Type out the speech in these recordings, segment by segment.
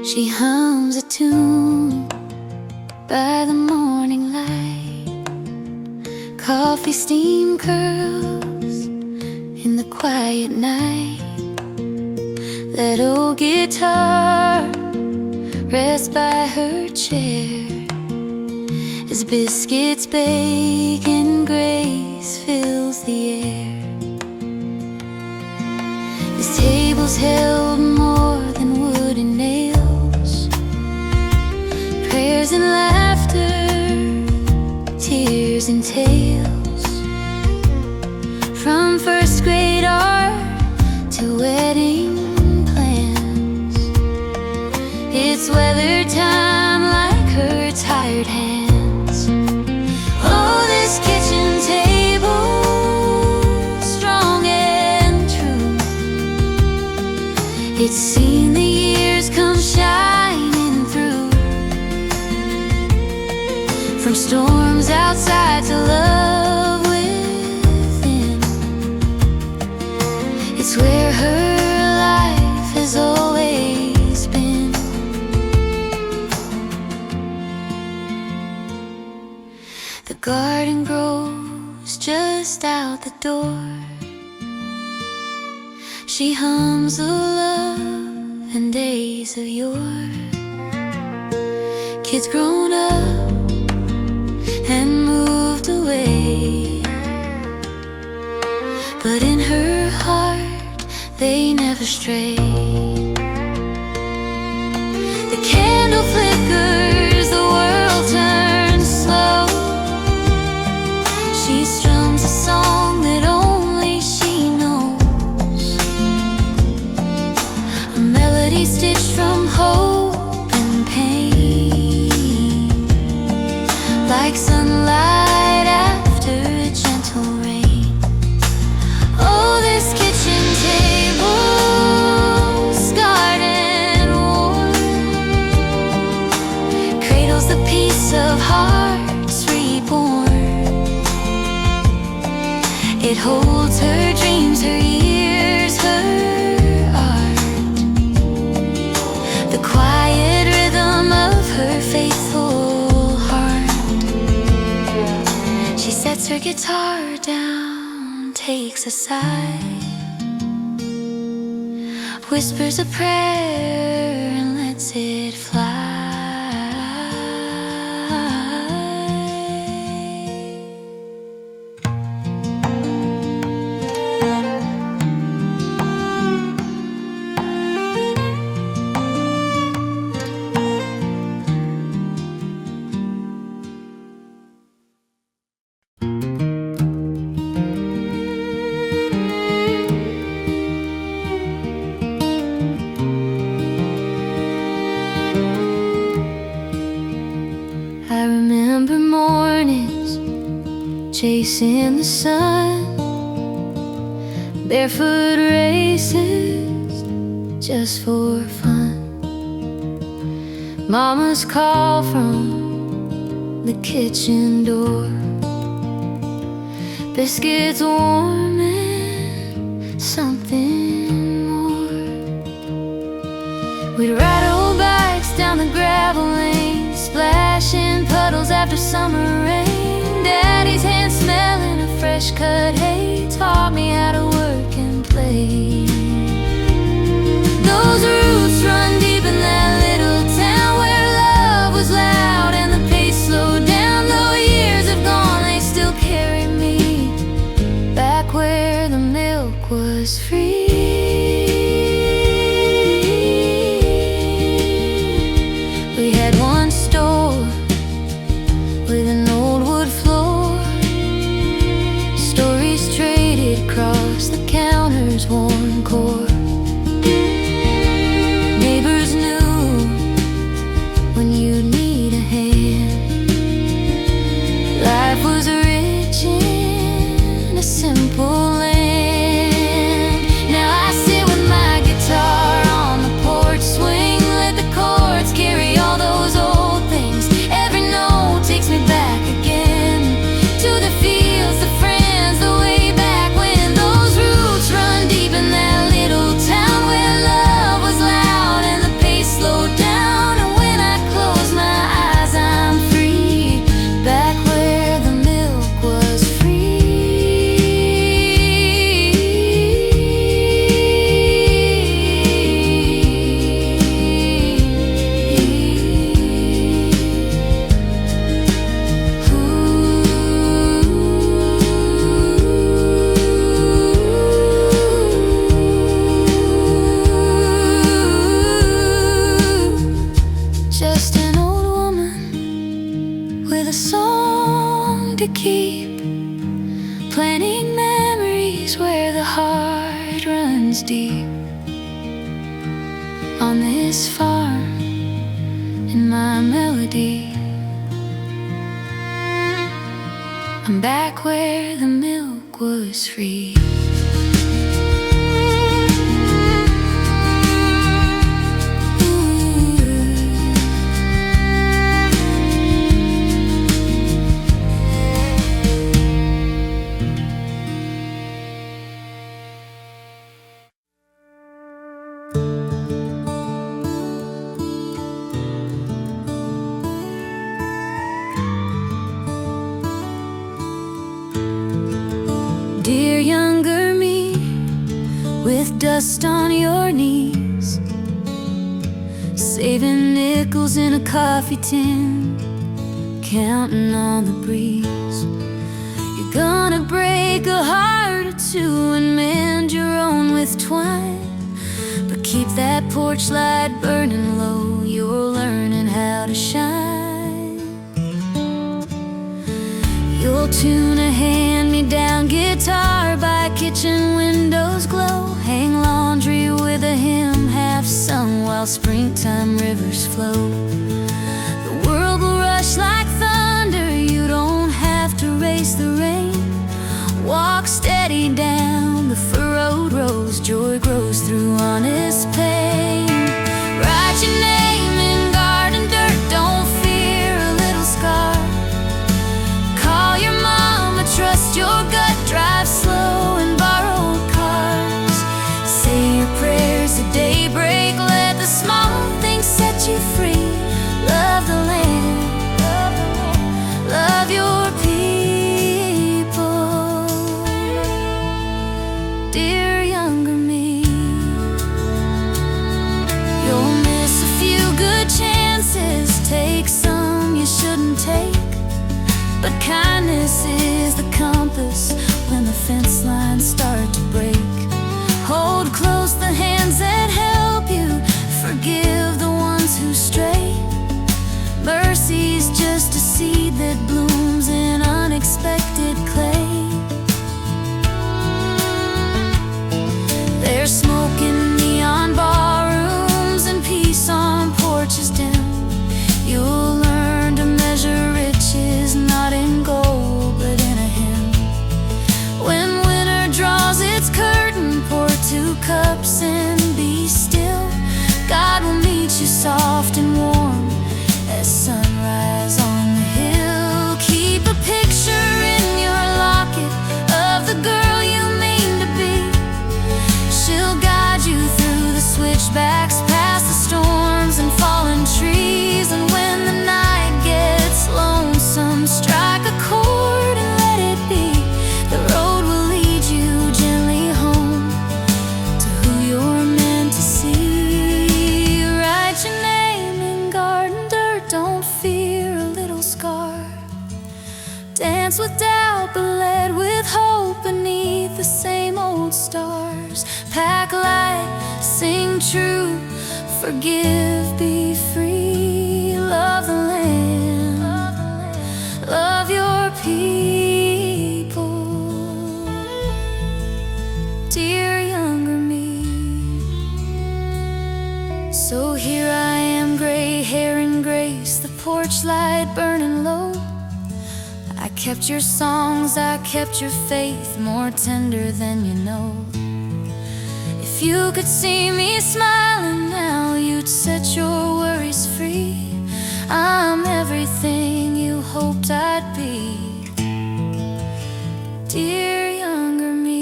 She hums a tune by the morning light. Coffee steam curls in the quiet night. That old guitar rests by her chair as biscuits bake and grace fills the air. This table's held more than wood and nails, prayers and laughter, tears and tales. From first grade art to wedding plans, it's weather time like her tired hands. Oh, this kitchen table, strong and true, it's seen the years come shining through. From storms outside to love within, it's where her life has always been. The garden grows just out the door. She hums of love and days of yore. Kids grown up and moved away, but in her heart they never stray. The candle flickers, the world turns slow. She strums a song that only she knows, a melody stitched from hope and pain, like sunlight after a gentle rain. Oh, this kitchen table, scarred and worn, cradles the peace of hearts reborn. It holds her dreams, her years, her art, the quiet rhythm of her faithful heart. She sets her guitar down, takes a sigh, whispers a prayer and lets it fly. I remember mornings chasing the sun, barefoot races just for fun. Mama's call from the kitchen door, biscuits warm and something more. We'd ride old bikes down the gravel lane, splashing puddles after summer rain. Daddy's hand smelling of fresh cut hay taught me how to work and play. Those roots run deep in that little town where love was loud and the pace slowed down. Though years have gone, they still carry me back where the milk was free. We had one store with an old wood floor, stories traded across the counters, worn with a song to keep, planting memories where the heart runs deep. On this farm, in my melody, I'm back where the milk was free. Dear younger me, with dust on your knees, saving nickels in a coffee tin, counting on the breeze. You're gonna break a heart or two and mend your own with twine, but keep that porch light burning low, you're learning how to shine. You'll tune a hand-me-down guitar by kitchen windows glow, hang laundry with a hymn half sung while springtime rivers flow. The world will rush like thunder, you don't have to race the rain. Walk steady down the furrowed roads, joy grows through honest pain. Write your name in garden dirt, don't fear a little scar. Call your mama, trust your gut, drive slow in borrowed cars. Say your prayers at daybreak, let the small things set you free. Love the land, love your people. Dear younger me, you'll miss a few good chances, take some you shouldn't take, but kindness is the compass when the fence lines start to break. Hold close the hands that help you, forgive the ones who stray. Mercy's just a seed that blooms in unexpected clay. There's smoke in neon barrooms and peace on porches dim. You'll learn to measure riches not in gold but in a hymn. When winter draws its curtain, pour 2 cups and be still. God will meet you soft and warm as sunrise on the hill. Keep a picture in your locket of the girl you mean to be. She'll guide you through the switchbacks, past the storms and fallen trees. And when the night gets lonesome, strike a chord and let it be. The road will lead you gently home to who you're meant to see. Write your name in garden dirt, don't fear a little scar. Dance with doubt but led with hope beneath the same old stars. Pack light, sing true, forgive, be free. Love the land, love your people. Dear younger me, so here I am, gray hair and grace, the porch light burning low. I kept your songs, I kept your faith, more tender than you know. If you could see me smiling now, you'd set your worries free. I'm everything you hoped I'd be. Dear younger me.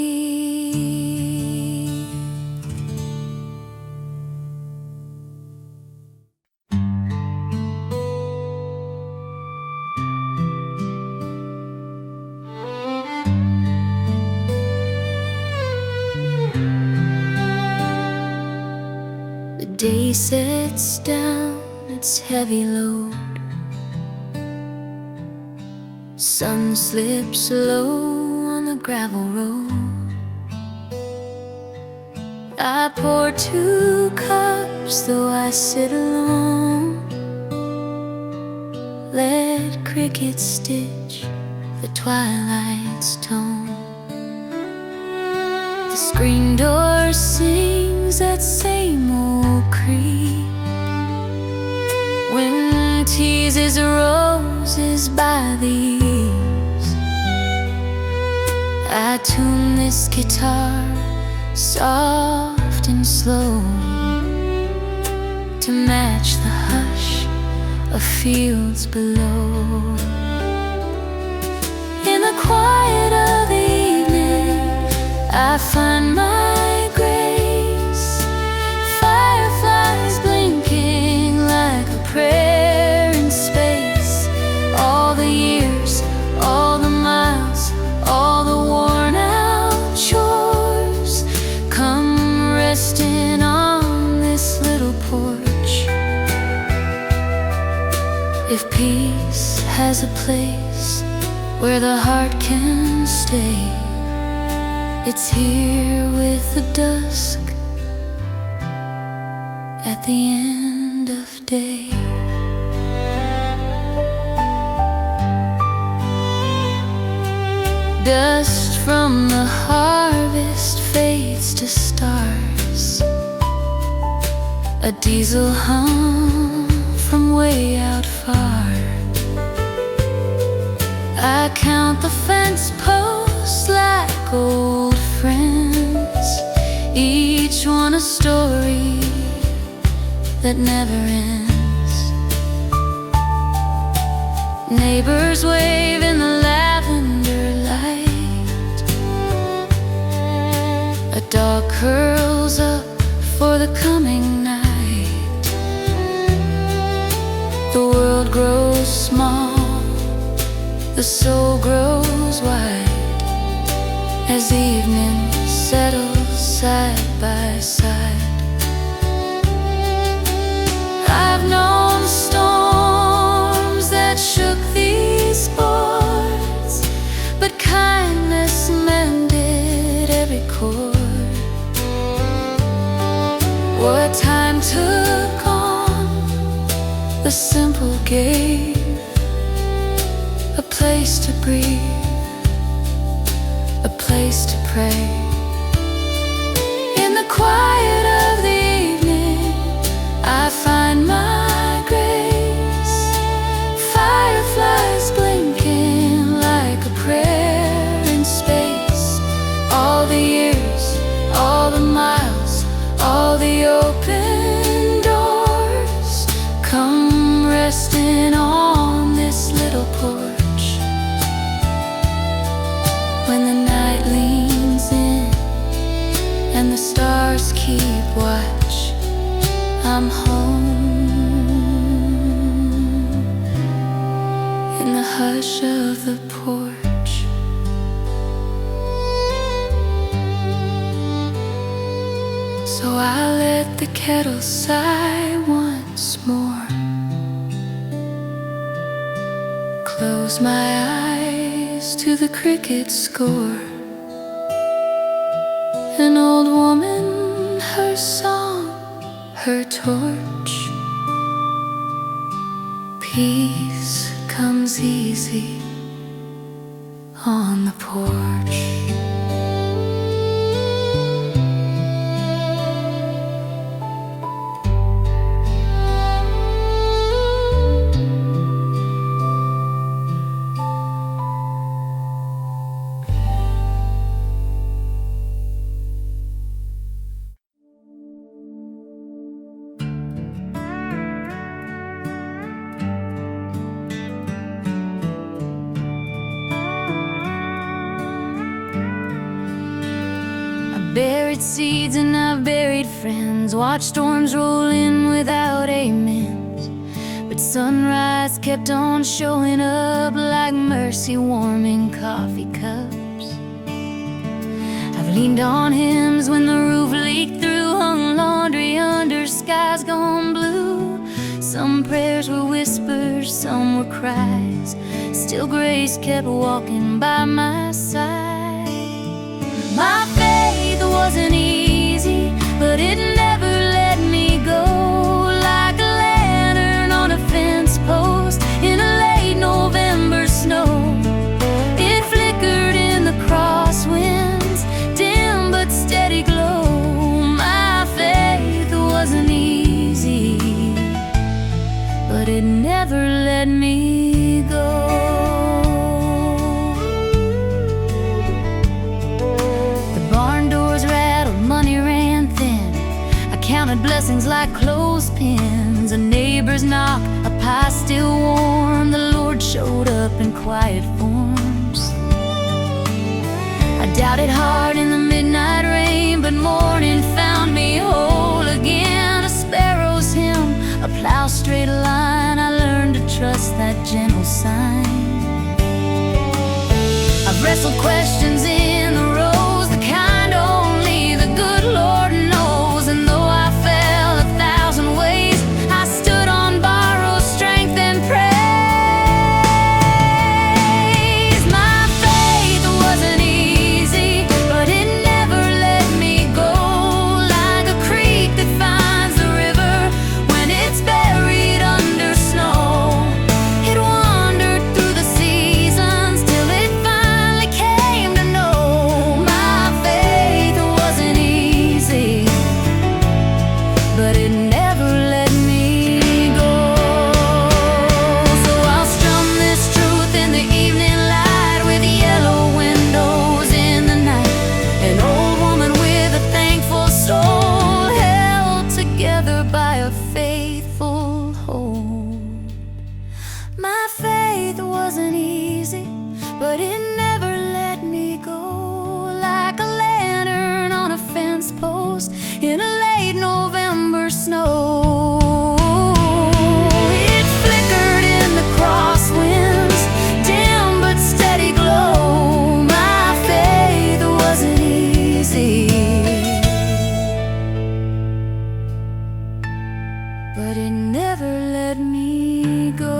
The day sets down its heavy load, sun slips low on the gravel road. I pour 2 cups, though I sit alone. let crickets stitch the twilight's tone. The screen door sings that same old creak. Wind teases roses by the eaves. I tune this guitar soft and slow to match the hush of fields below. In the quiet of the evening, I find my grace. Fireflies blinking like a prayer in space. All the years, all the miles, all the worn out chores come resting on this little porch. If peace has a place where the heart can stay, it's here with the dusk at the end of day. Dust from the harvest fades to stars. A diesel hum from way out far. I count the fence posts like old friends, each one a story that never ends. Neighbors wave in the lavender light. A dog curls up for the coming night. The world grows small, the soul grows wide, as evening settles side by side. I've known storms that shook these boards, but kindness mended every chord. What time took on, the simple gave a place to breathe, a place to pray. In the quiet of the evening, I find my grace. Fireflies blinking like a prayer in space. All the years, all the miles, all the open doors come resting on this little porch. When the night leans in and the stars keep watch, I'm home in the hush of the porch. So I let the kettle sigh once more, close my eyes to the cricket score. An old woman, her song, her torch. Peace comes easy on the porch. Buried seeds and I've buried friends, watched storms roll in without amens, but sunrise kept on showing up like mercy warming coffee cups. I've leaned on hymns when the roof leaked through, hung laundry under skies gone blue. Some prayers were whispers, some were cries, still grace kept walking by my side. My faith wasn't easy, but it never let me go. Like a lantern on a fence post in a lake like clothespins. A neighbor's knock, a pie still warm. The Lord showed up in quiet forms. I doubted hard in the midnight rain, but morning found me whole again. A sparrow's hymn, a plow straight line. I learned to trust that gentle sign. I've wrestled questions in the rows, the kind only the good Lord knows. And though I fell 1,000 ways, I stood on borrowed strength and praise. My faith wasn't easy, but it never let me go. Like a creek that finds the river when it's buried under snow. It wandered through the seasons till it finally came to know. My faith wasn't easy, but it never let me go. So I'll strum this truth in the evening light, with yellow windows in the night. An old woman with a thankful soul, held together by a faithful hold. My faith wasn't easy, but it never let me go. Like a lantern on a fence post in a late November snow. It flickered in the crosswinds, dim but steady glow. My faith wasn't easy, but it never let me go.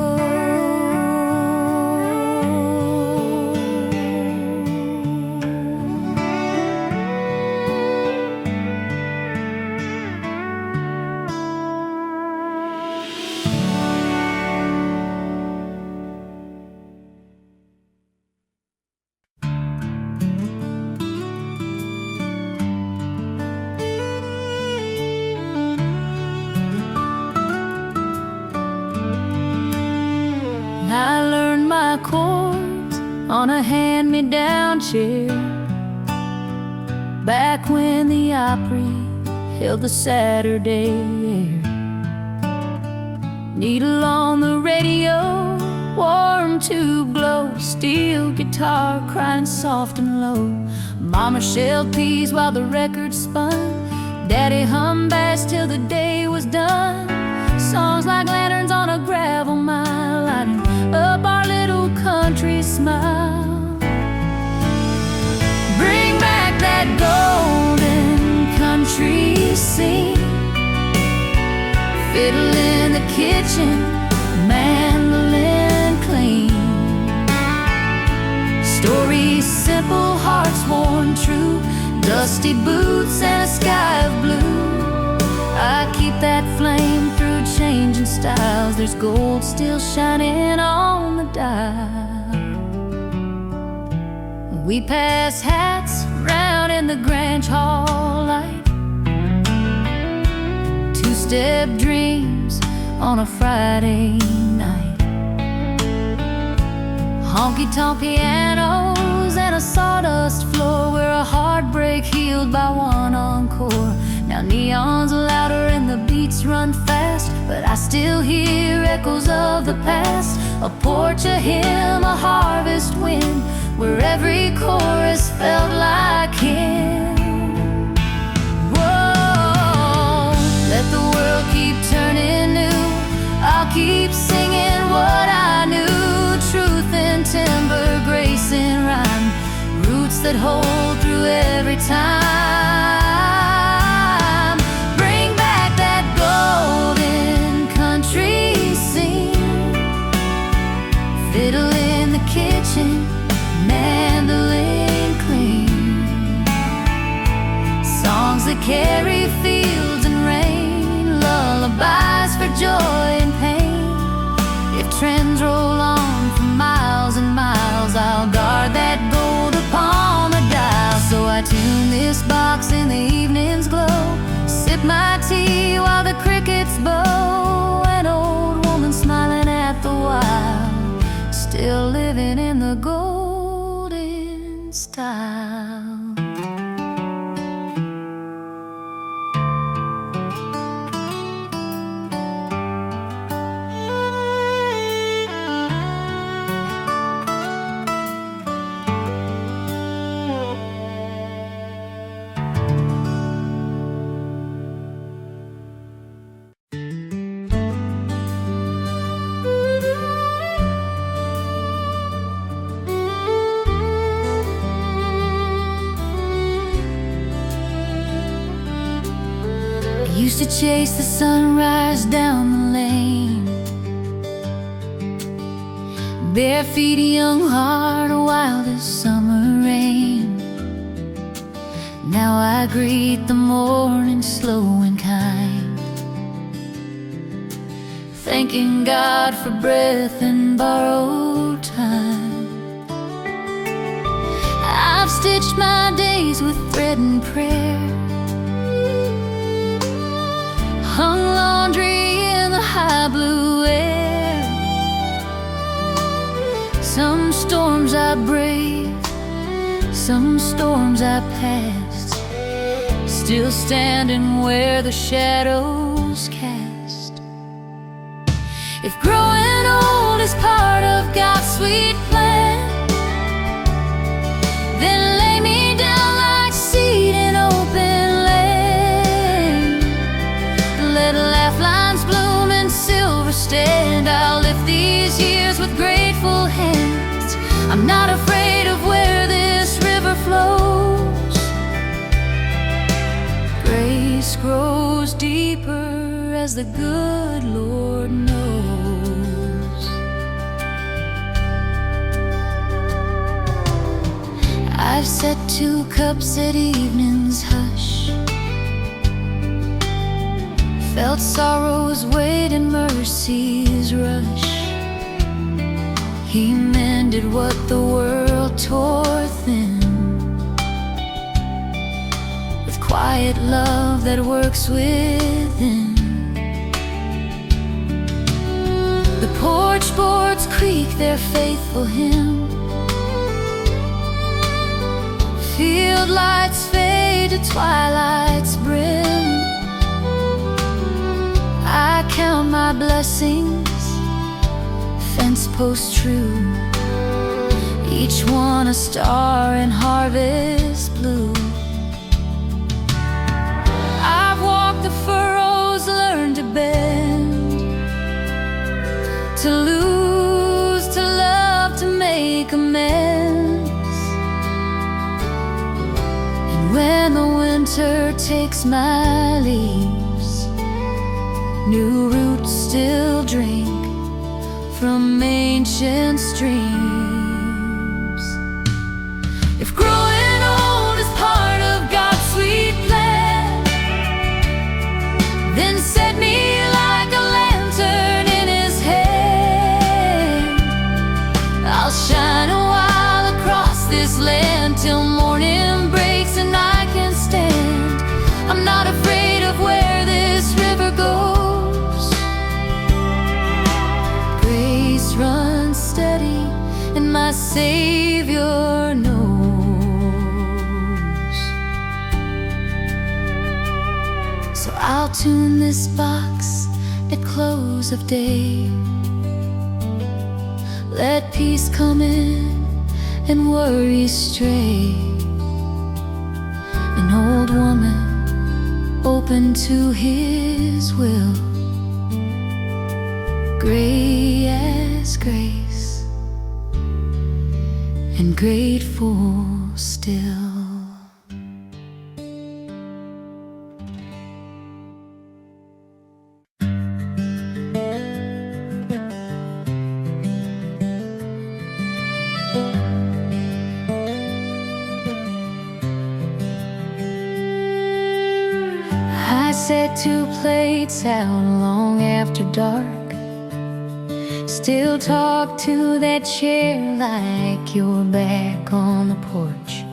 I learned my chords on a hand-me-down chair, back when the Opry held the Saturday air. Needle on the radio, warm tube glow, steel guitar crying soft and low. Mama shelled peas while the record spun, Daddy hummed bass till the day was done. Songs like lanterns on a gravel mile, lighting up our little country smile. Bring back that golden country scene, fiddle in the kitchen, mandolin clean. Stories simple, hearts worn true, dusty boots and a sky of blue. I keep that flame through changing styles. There's gold still shining on the dial. We pass hats round in the Grange Hall light, two-step dreams on a Friday night. Honky-tonk pianos and a sawdust floor, where a heartbreak healed by one encore. Now neon's louder and the beats run fast, but I still hear echoes of the past. A porch, a hymn, a harvest wind, where every chorus felt like him. Whoa, let the world keep turning new, I'll keep singing what I knew. Truth in timber, grace in rhyme, roots that hold through every time. Bring back that golden country scene, fiddle in the kitchen, mandolin clean. Songs that carry fields and rain, lullabies for joy and pain. If trends roll on for miles and miles, I'll guard that gold upon the dial. So I tune this box in the evening's glow, sip my tea while the crickets bow. An old woman smiling at the wild, still living in the golden style. Used to chase the sunrise down the lane, bare feet, young heart, wild as summer rain. Now I greet the morning slow and kind, thanking God for breath and borrowed time. I've stitched my days with thread and prayer, hung laundry in the high blue air. Some storms I braved, some storms I passed, still standing where the shadows cast. If growing old is part of God's sweet plan, then lay me down like seed in open land. Let laugh lines bloom and silver stand. I'll lift these years with grateful hands. I'm not afraid of where this river flows. Grace grows deeper as the good Lord knows. I've set 2 cups at evening's hush, felt sorrow's weight and mercy's rush. He mended what the world tore thin, with quiet love that works within. The porch boards creak their faithful hymn, field lights fade to twilight's brim. I count my blessings, fence post true, each one a star in harvest blue. I've walked the furrows, learned to bend, to lose, to love, to make amends. And when the winter takes my leaves, new roots still drink from ancient streams. If growing old is part of God's sweet plan, then set me like a lantern in His hand. I'll shine a while across this land till morning breaks and I can stand. I'm not afraid of where this river goes. Grace runs steady and my Savior knows. So I'll tune this box at close of day, let peace come in and worry stray. An old woman open to His will, gray as grace and grateful still. I set 2 plates out long after dark, still talk to that chair like you're back on the porch.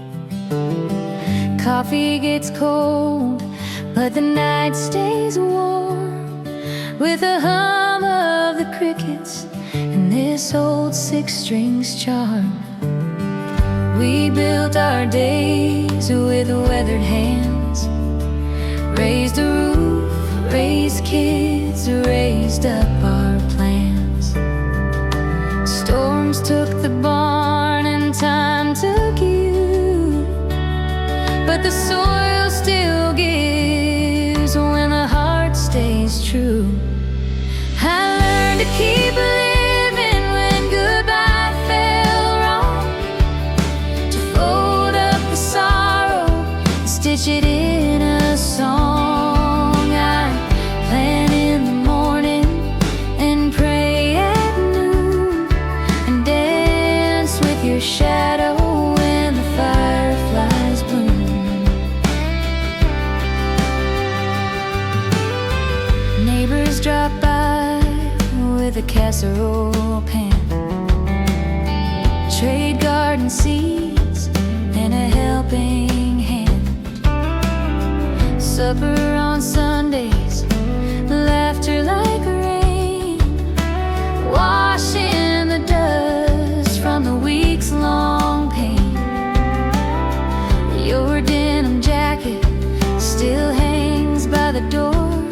Coffee gets cold, but the night stays warm, with the hum of the crickets and this old 6-strings charm. We built our days with weathered hands, raised a roof, raised kids, raised up our plans. Storms took the barn and time took you, but the soil still gives when the heart stays true. I learned to keep living when goodbye felt wrong, to fold up the sorrow and stitch it in a song. I shadow when the fireflies bloom. Neighbors drop by with a casserole pan, trade garden seeds and a helping hand. Supper on Sundays, laughter like rain, washing the dust from the week's long pain. Your denim jacket still hangs by the door,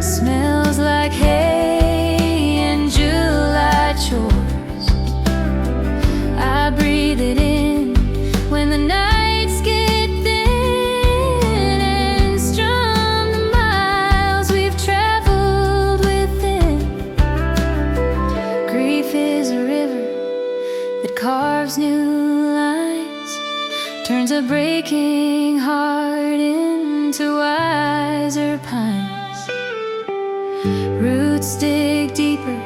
smells like hay and July chores. I breathe it in when the nights get thin, and strum the miles we've traveled within. Grief is a river that carves new lines, turns a breaking heart into wiser pines. Roots dig deeper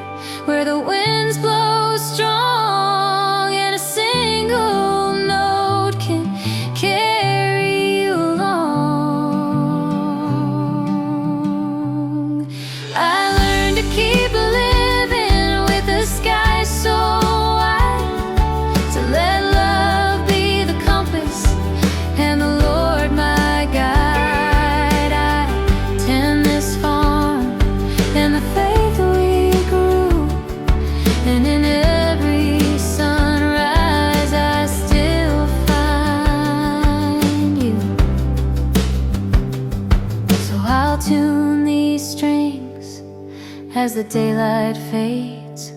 where the winds blow strong, and a single note can carry you along. I learned to keep living with the sky so wide, to let love be the compass and the Lord my guide. I tend this farm and the faith we grew, and in every sunrise I still find you. So I'll tune these strings as the daylight fades,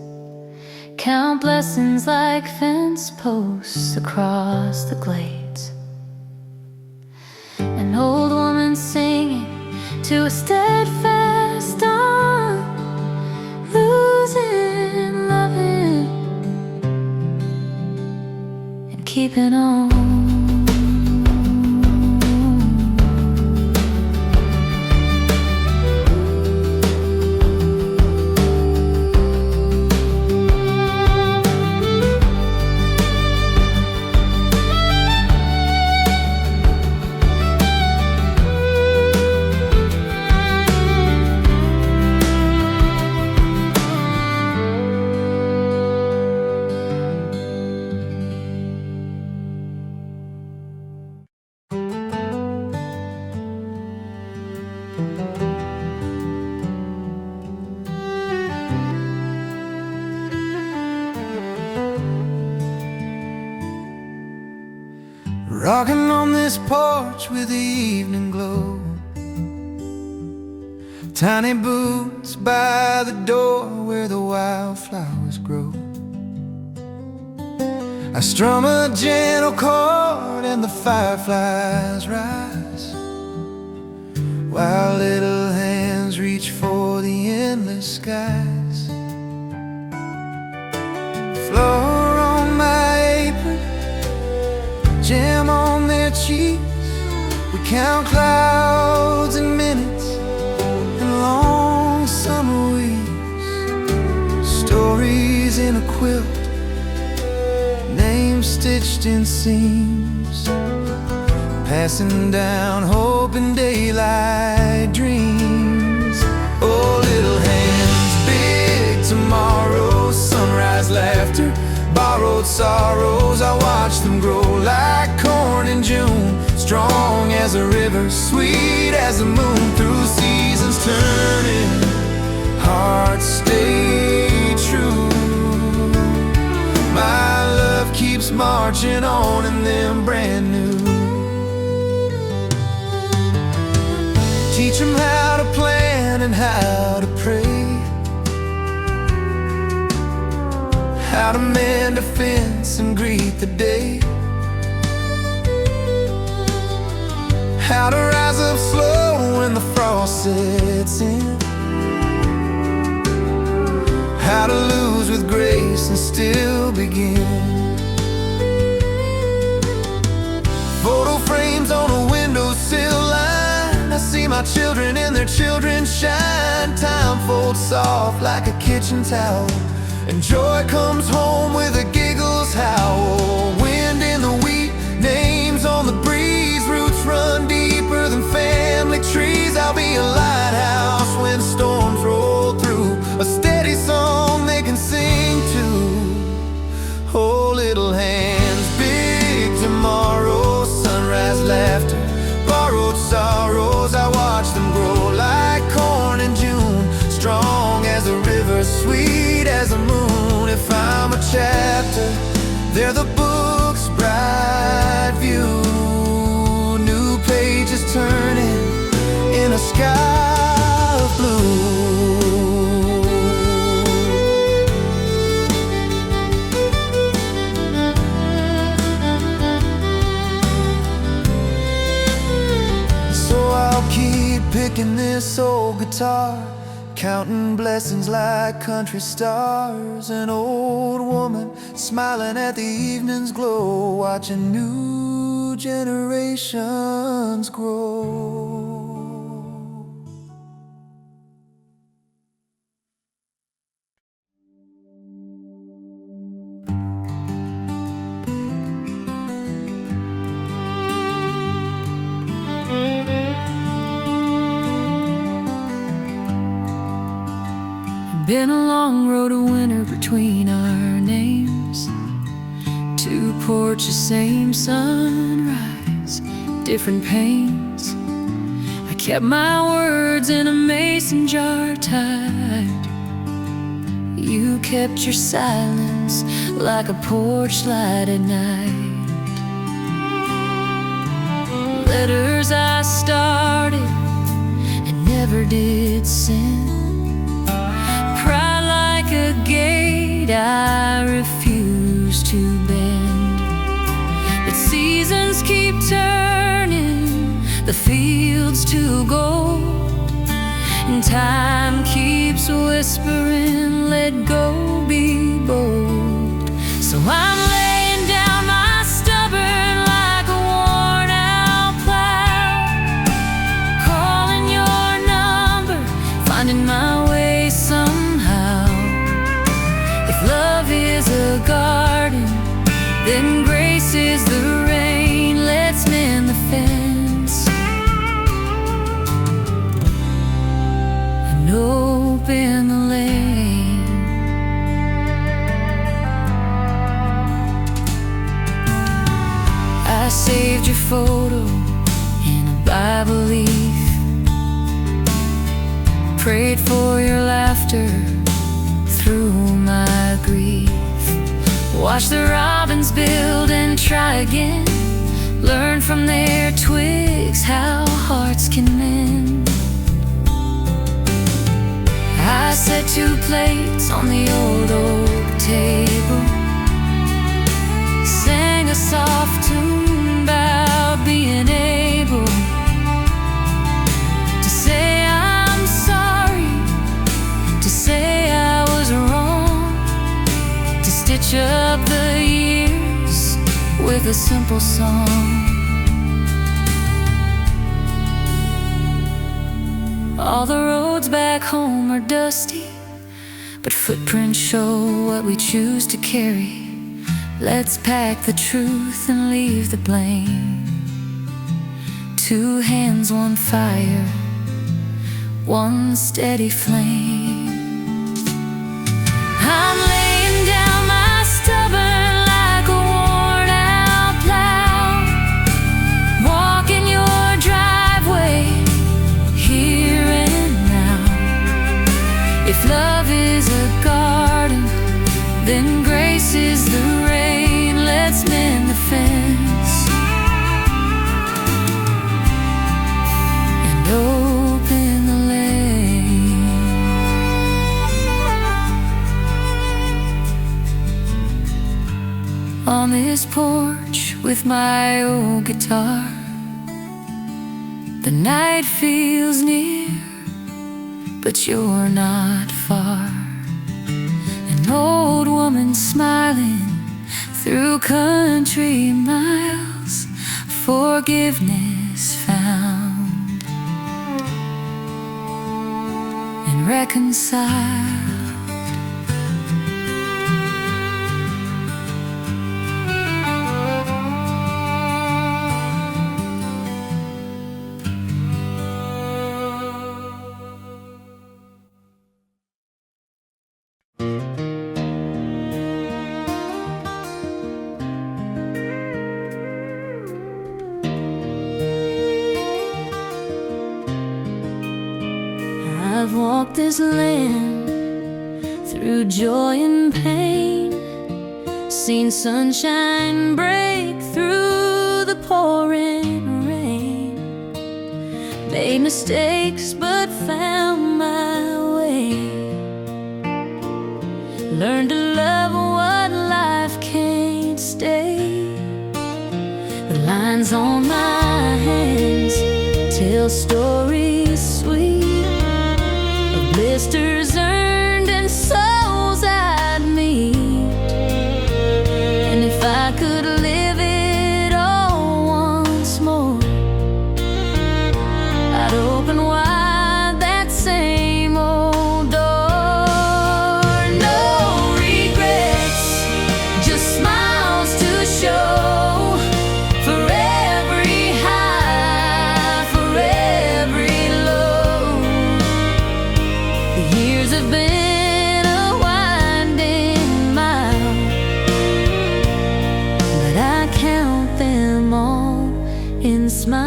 count blessings like fence posts across the glades. An old woman singing to a steadfast dawn, losing, loving, and keeping on. Rocking on this porch with the evening glow, tiny boots by the door where the wildflowers grow. I strum a gentle chord and the fireflies rise, while little hands reach for the endless skies. Floor on my apron, jam on their cheeks. We count clouds and minutes and long summer weeks. Stories in a quilt, names stitched in seams, passing down hope and daylight dreams. Oh, little hands, big tomorrow, sunrise laughter, borrowed sorrows. I watch them grow like corn in June, strong as a river, sweet as the moon. Through seasons turning, hearts stay true. My love keeps marching on in them brand new. Teach them how to plan and how to pray, how to mend a fence and greet the day, how to rise up slow when the frost sets in, how to lose with grace and still begin. Photo frames on a windowsill line, I see my children and their children shine. Time folds soft like a kitchen towel, and joy comes home with the giggles little hands, big tomorrow, sunrise laughter, borrowed sorrows. I watch them grow like corn in June, strong as a river, sweet as a moon. If I'm a chapter, they're the book's bright view. New pages turning in a sky of blue. Picking this old guitar, counting blessings like country stars. An old woman smiling at the evening's glow, watching new generations grow. Been a long road of winter between our names. Two porches, same sunrise, different pains. I kept my words in a mason jar tight. You kept your silence like a porch light at night. Letters I started and never did send, a gate I refuse to bend. But seasons keep turning the fields to gold, and time keeps whispering, let go, be bold. So I'm laying down my stubborn like a worn out plow, calling your number, finding my way somehow. Love is a garden, then grace is the rain. Let's mend the fence and open the lane. I saved your photo in a Bible leaf, prayed for your laughter through my grief. Watch the robins build and try again, learn from their twigs how hearts can mend. I set two plates on the old oak table, sang a soft tune about being able to say I'm sorry, to say I was wrong, to stitch up the years with a simple song. All the roads back home are dusty, but footprints show what we choose to carry. Let's pack the truth and leave the blame. Two hands, one fire, one steady flame. I'm laying down my stubborn like a worn out plow, walking your driveway here and now. If love is a garden, then grace is the rain. Let's mend the fence and open the lane. On this porch with my old guitar, the night feels near, but you're not far. An old woman smiling through country miles, forgiveness found and reconciled. walked this land through joy and pain, seen sunshine break through the pouring rain, made mistakes but found my way, learned to love what life can't stay. The lines on my hands tell stories sweet of blisters earned and souls I'd meet. And if I could live it all once more, I'd open wide that same old door. No regrets, just smiles to show. Have been a winding mile, but I count them all in smiles.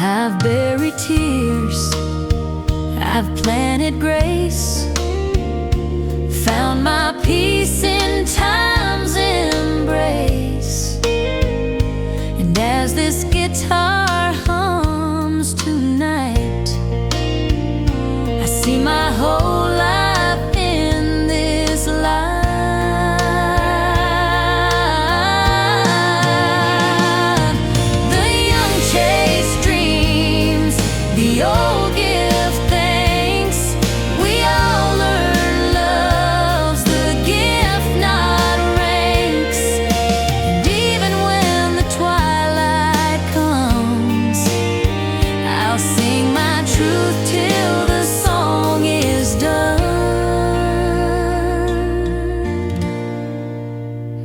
I've buried tears, I've planted grace, found my peace in time's embrace. And as this guitar tonight, I see my whole life in this life. The young chase dreams, the old give thanks. We all learn love's the gift, not ranks. And even when the twilight comes, I'll sing my truth till the song is done.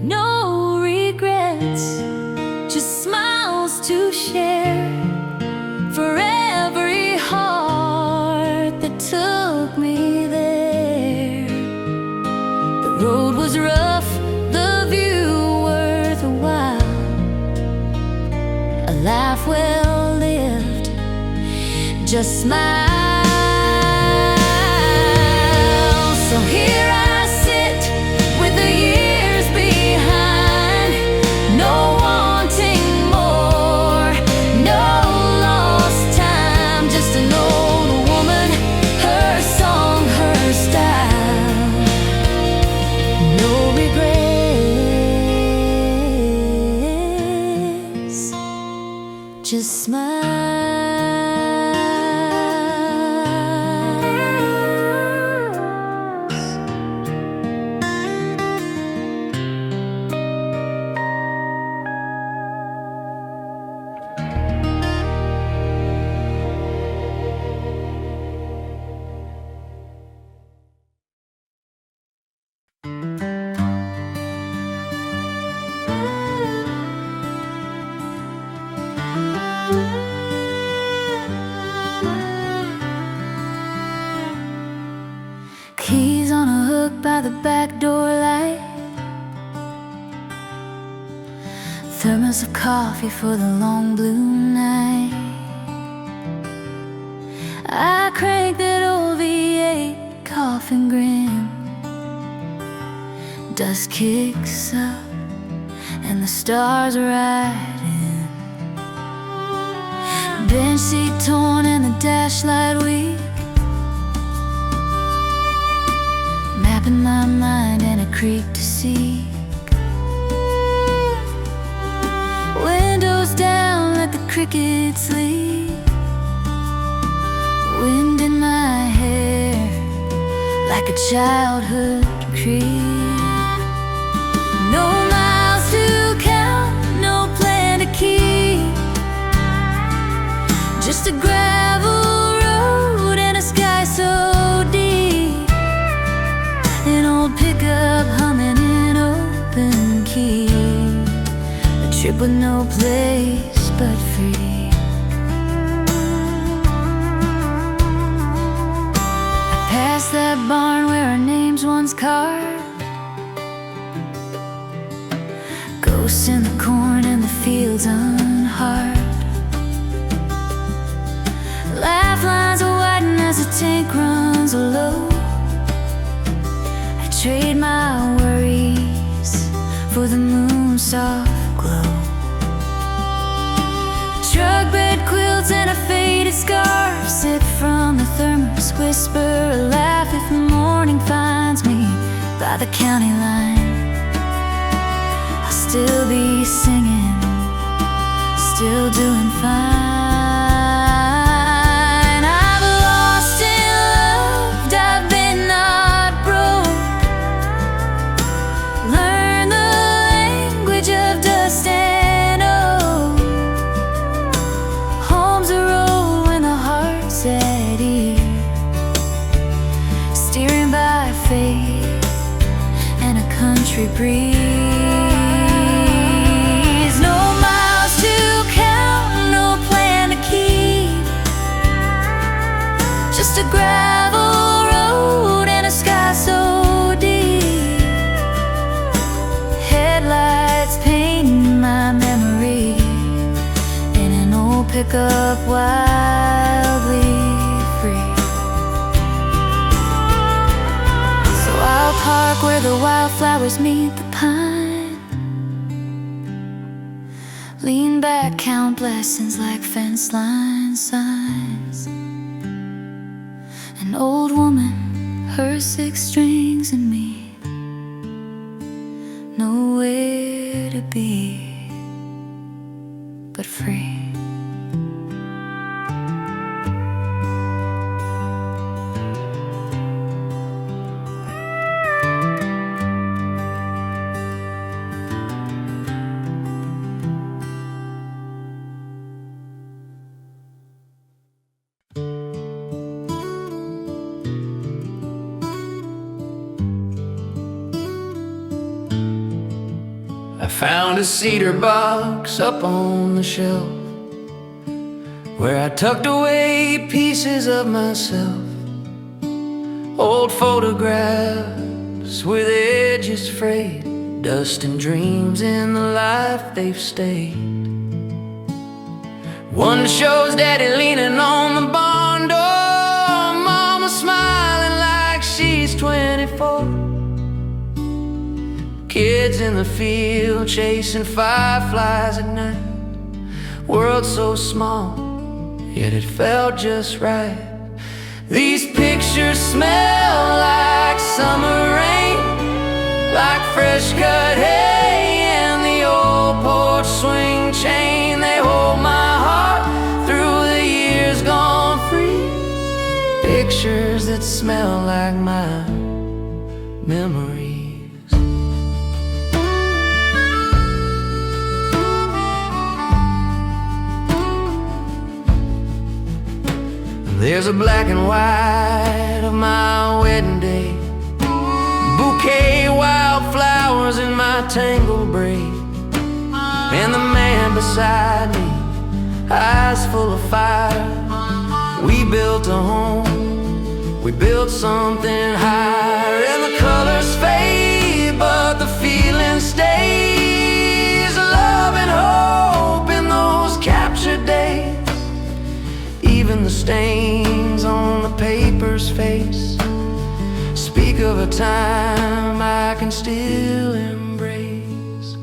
No regrets, just smiles to share for every heart that took me there. The road was rough, the view worthwhile, a life well lived, just smile. So here I sit with the years behind, no wanting more, no lost time, just an old woman, her song, her style. No regrets, just smile. Keys on a hook by the back door light, thermos of coffee for the long blue night. I crank that old V8 coffin grin, dust kicks up and the stars are riding. Bench seat torn and the dash light weak, mapping my mind and a creek to seek. Windows down, let the crickets sleep. Wind in my hair, like a childhood creep. No miles to count, no plan to keep, just a gravel road and a sky so deep. An old pickup humming in open key, a trip with no place but free. I passed that barn where our names once carved, ghosts in the corn and the fields unharmed. tank runs low, I trade my worries for the moon's soft glow. Truck bed quilts and a faded scarf, sip from the thermos, whisper a laugh if morning finds me by the county line. I'll still be singing, still doing fine. I've lost and loved, I've been not broke, learned the language of dust and oak. Home's a road when the heart's at ease, steering by faith and a country breeze. Just a gravel road and a sky so deep, headlights painting my memory in an old pickup wildly free. So I'll park where the wildflowers meet the pine, lean back, count blessings like fence line signs. An old woman, her 6 strings and me, nowhere to be but free. I found a cedar box up on the shelf where I tucked away pieces of myself. Old photographs with edges frayed, dust and dreams in the life they've stayed. One shows Daddy leaning on the barn door, Mama smiling like she's 24. Kids in the field chasing fireflies at night. World so small, yet it felt just right. These pictures smell like summer rain, like fresh cut hay and the old porch swing chain. They hold my heart through the years gone free. Pictures that smell like my memories. There's a black and white of my wedding day, bouquet wildflowers in my tangled braid, and the man beside me, eyes full of fire. We built a home, we built something higher, and the colors fade, but the feeling stays. Love and hope in those captured days. Even the stains on the paper's face speak of a time I can still embrace.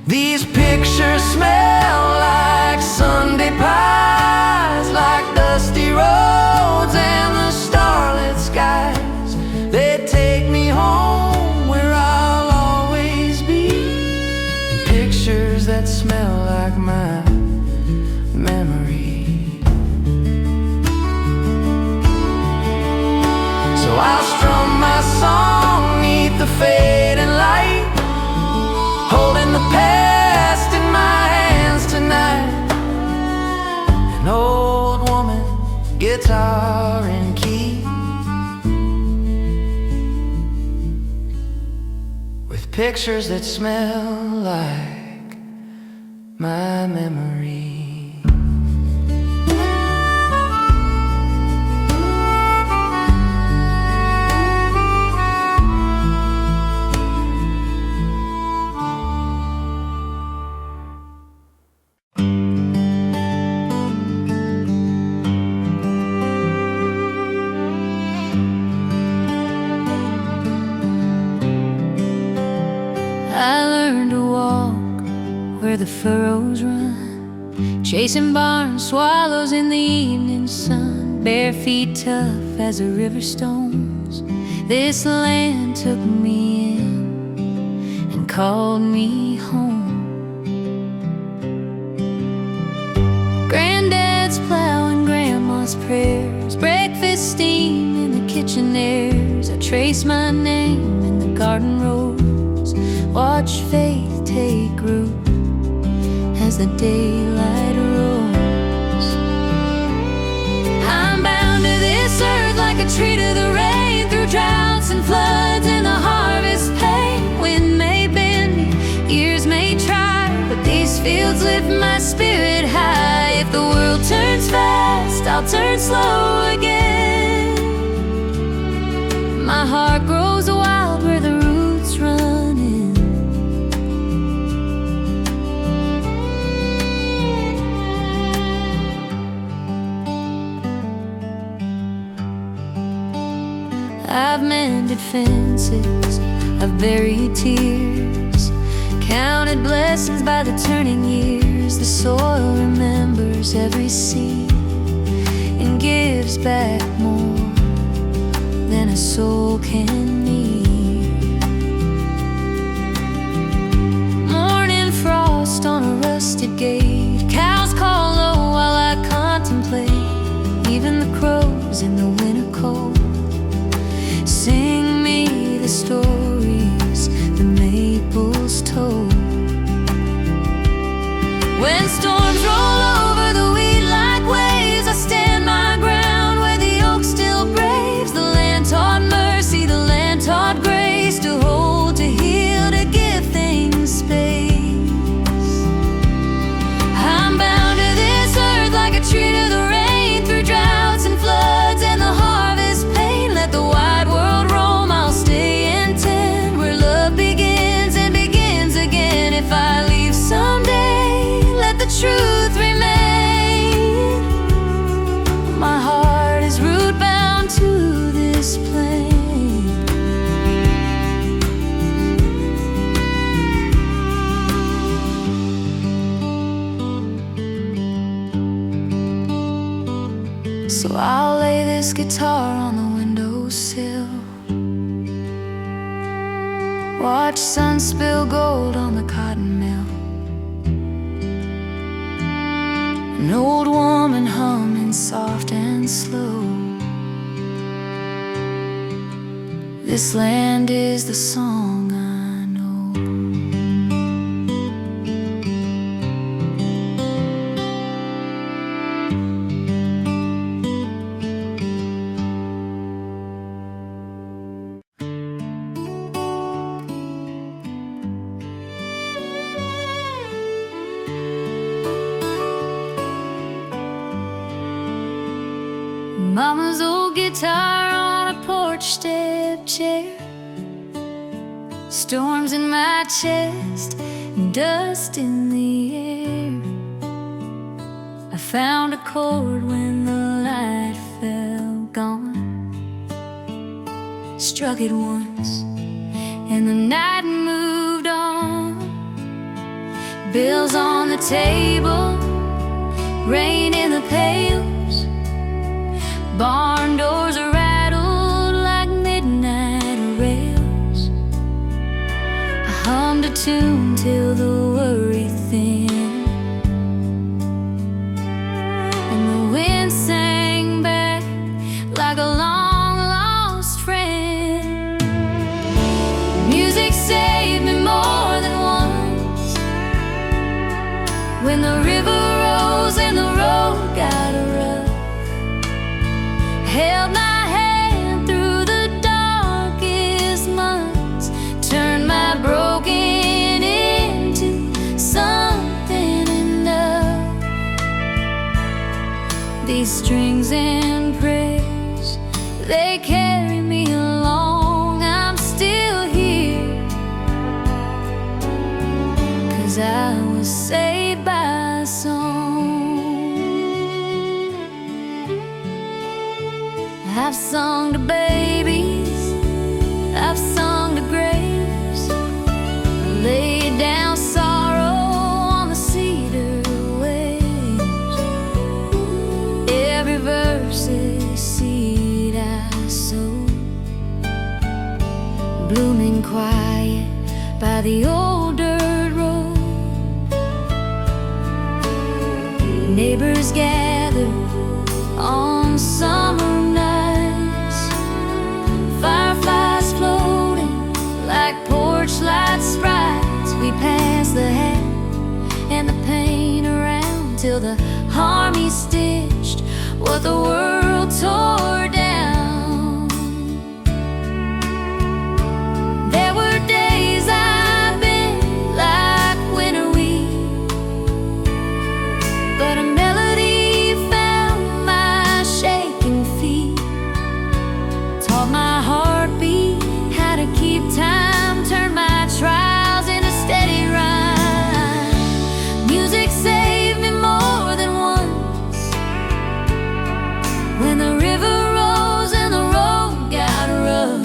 These pictures smell like Sunday pies, like dusty roads and the starlit skies. They take me home where I'll always be. Pictures that smell like my memory. So I'll strum my song neath the fading light, holding the past in my hands tonight. An old woman, guitar and key, with pictures that smell like my memory. where the furrows run, chasing barn swallows in the evening sun, bare feet tough as the river stones. This land took me in and called me home. Granddad's plow and grandma's prayers, breakfast steam in the kitchen airs. I trace my name in the garden rows, watch faith take root as the daylight rolls. I'm bound to this earth like a tree to the rain, through droughts and floods and the harvest pain. Wind may bend me, years may try, but these fields lift my spirit high. If the world turns fast, I'll turn slow again. My heart grows wild where the roots run in. I've mended fences, I've buried tears, counted blessings by the turning years. The soil remembers every seed and gives back more than a soul can need. Morning frost on a rusted gate, cows call low while I contemplate. Even the crows in the winter cold sing me the stories the maples told. When storms roll over the wheat like waves, I stand my ground where the oak still braves. The land taught mercy, the land taught grace, to hold, to heal, to give things space. I'm bound to this earth like a tree to the rain, through droughts and floods and the harvest pain. Let the wide world roam, I'll stay intent where love begins and begins again. If I leave someday, let the truth remain. My heart is root bound to this plain. So I'll lay this guitar on the windowsill, watch sun spill gold on the cotton mill. An old woman humming soft and slow. This land is the song I know. Mama's old guitar on a porch step chair, storms in my chest and dust in the air. I found a chord when the light fell gone, struck it once and the night moved on. Bills on the table, rain in the pails, barn doors are rattled like midnight rails. I hummed a tune till the worry thinned, and the wind sang back like a long lost friend. Music saved me more than once, when the river rose and the road got rough. Held my hand through the darkest months, turned my broken into something enough. These strings and prayers, they carry me along. I'm still here, 'cause I was saved by blooming quiet by the old dirt road. Neighbors gather on summer nights, fireflies floating like porch light sprites. We pass the hat and the paint around till the army stitched what the world tore down. There were days I've been like winter wheat, but a melody found my shaking feet, taught my heartbeat how to keep time, turned my trials into steady rhyme. Music saved me more than once, when the river rose and the road got rough.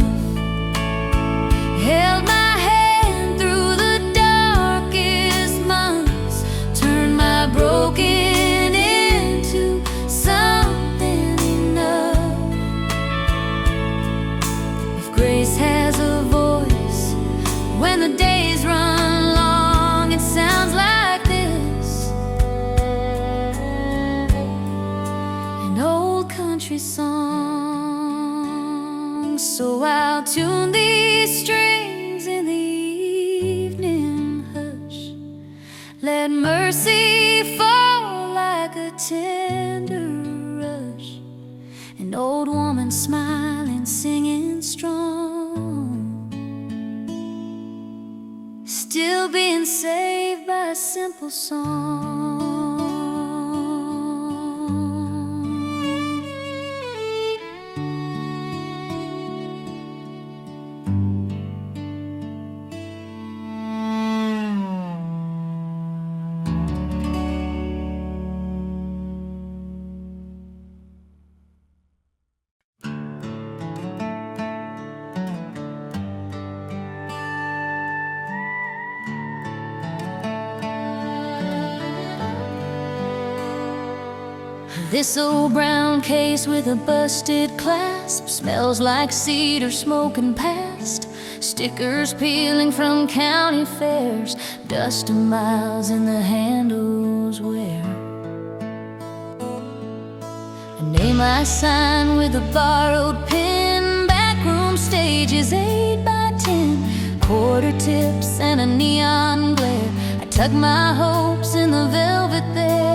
Held my hand through the darkest months, turned my broken into something enough. If grace has a voice when the days run long, it sounds like this, an old country song. So I'll tune these strings in the evening hush, let mercy fall like a tender rush, an old woman smiling, singing strong, still being saved by a simple song. This old brown case with a busted clasp smells like cedar smoking past, stickers peeling from county fairs, dust of miles in the handles wear. A name I sign with a borrowed pen, backroom stages 8 by 10, quarter tips and a neon glare. I tuck my hopes in the velvet there.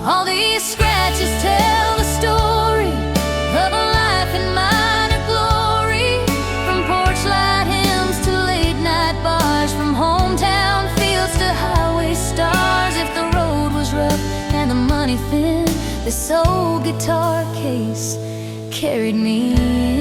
All these scratches tell the story of a life in minor glory, from porch light hymns to late night bars, from hometown fields to highway stars. If the road was rough and the money thin, this old guitar case carried me in.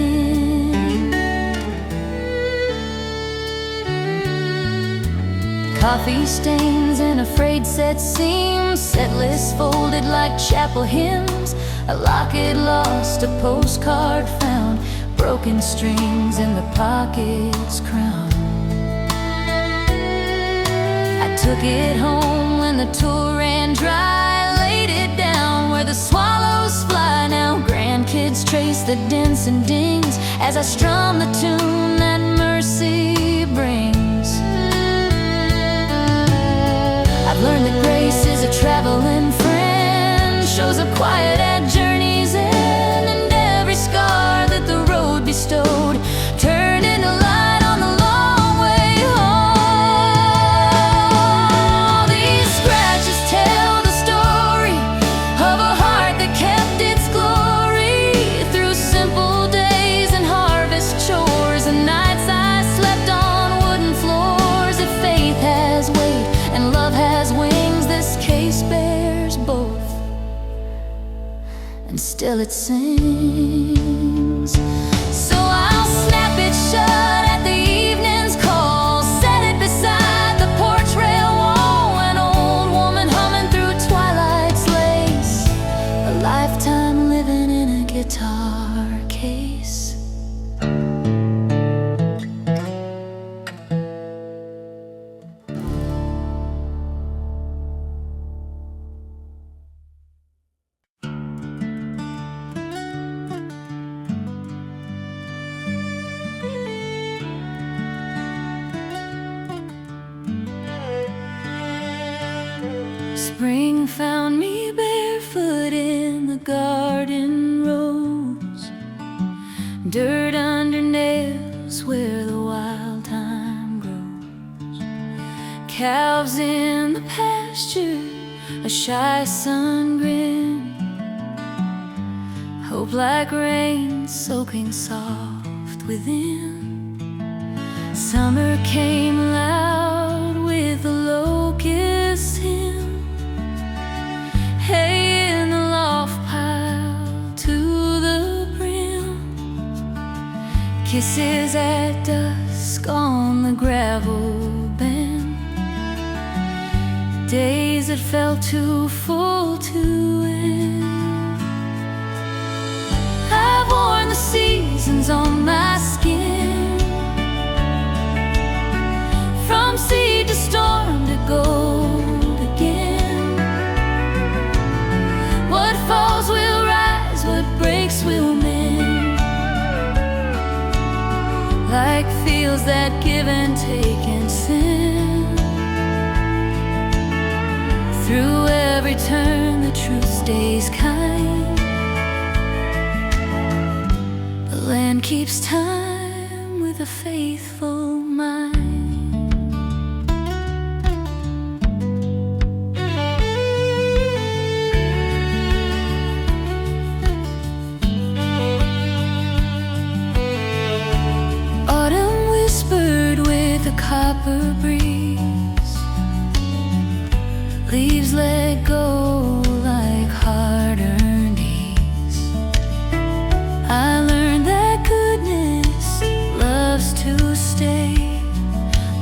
Coffee stains and a frayed set seams, set lists folded like chapel hymns, a locket lost, a postcard found, broken strings in the pocket's crown. I took it home when the tour ran dry, laid it down where the swallows fly. Now grandkids trace the dents and dings as I strum the tune that mercy brings. I've learned that grace is a traveling friend, shows up quiet at journey's end, and every scar that the road bestowed turned into light on the long way home. These scratches tell the story of a heart that kept its glory through simple days and harvest chores, and nights I slept on wooden floors. If faith has weight and love has wings, this case bears both, and still it sings. So I'll snap it shut at the evening's call, set it beside the porch rail wall, an old woman humming through twilight's lace, a lifetime living in a guitar case. dirt under nails where the wild thyme grows, calves in the pasture, a shy sun grin, hope like rain soaking soft within. Summer came loud with the locust hymn, hay in the loft piled to the brim, kisses at dusk on the gravel bend, days that felt too full to end. I've worn the seasons on my skin, from seed to storm to gold again. What falls will rise, what breaks will mend, like fields that give and take and send. Through every turn the truth stays kind, the land keeps time with a faithful mind. Copper breeze, leaves let go like hard-earned ease. I learned that goodness loves to stay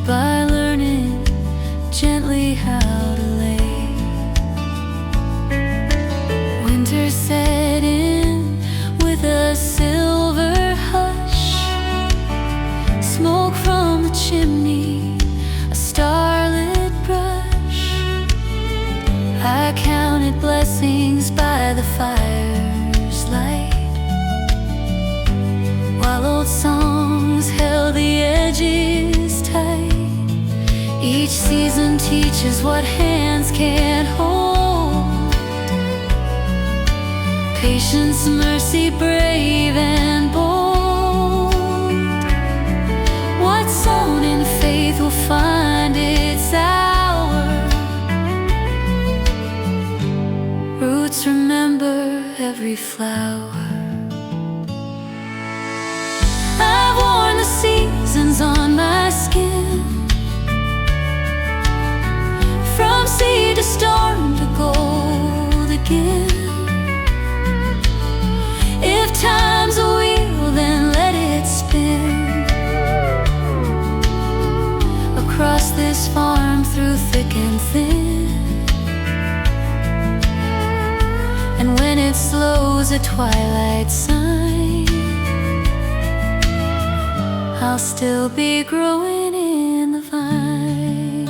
by learning gently how to lay. Winter set in with a silver hush, smoke from the chimney, a starlit brush. I counted blessings by the fire's light, while old songs held the edges tight. Each season teaches what hands can't hold: patience, mercy, brave and bold. What's sown in faith will find its hour. Roots remember every flower. I've worn the seasons on my skin, from sea to storm to gold again. If time's a wheel, then let it spin across this farm through thick and thin. And when it slows a twilight sign, I'll still be growing in the vine.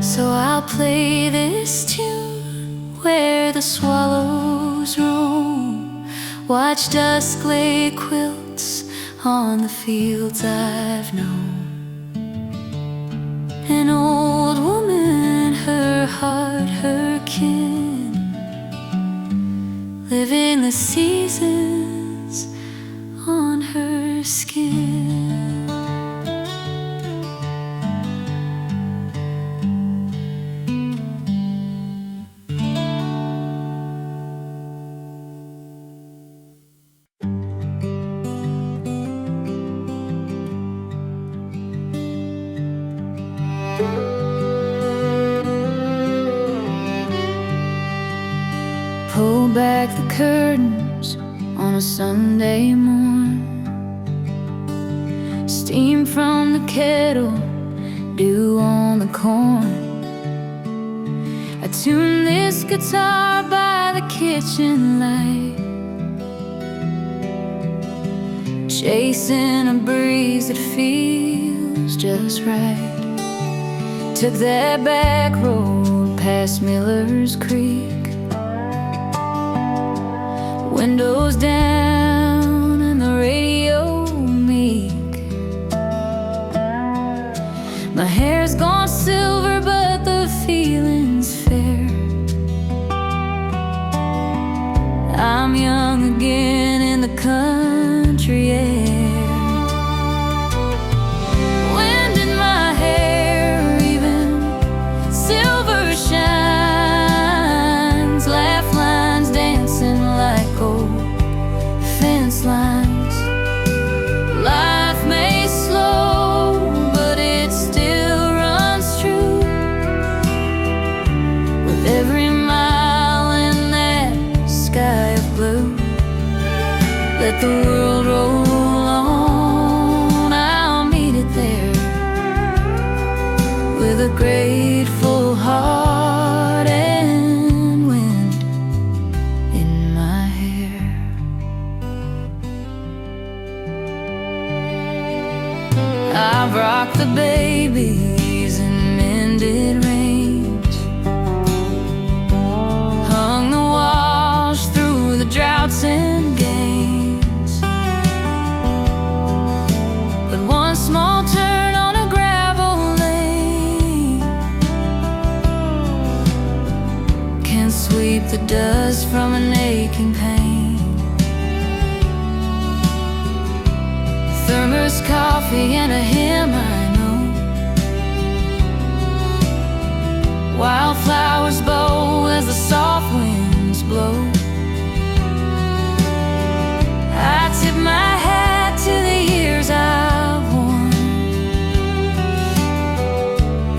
So I'll play this tune where the swallows roam, watch dusk lay quilts on the fields I've known. An old woman, her heart, her kin, living the seasons on her skin. Pull back the curtains on a Sunday morn, steam from the kettle, dew on the corn. I tune this guitar by the kitchen light, chasing a breeze that feels just right. Took that back road past Miller's Creek, windows down and the radio meek. My hair's gone silver, but the feeling's fair. I'm young again in the country air. Wind in my hair, even silver shines. Laugh lines dancing like old fence lines. Life may slow, but it still runs true. With every mile in that sky of blue, let the world roll on, I'll meet it there. With a grateful heart and wind in my hair. I've rocked the babies in mended range, hung the wash through the droughts and gains. But one small turn on a gravel lane can sweep the dust from an aching pain. Thermos coffee and a hymn I know. Wildflowers bow as the soft winds blow. I tip my hat to the years I've worn.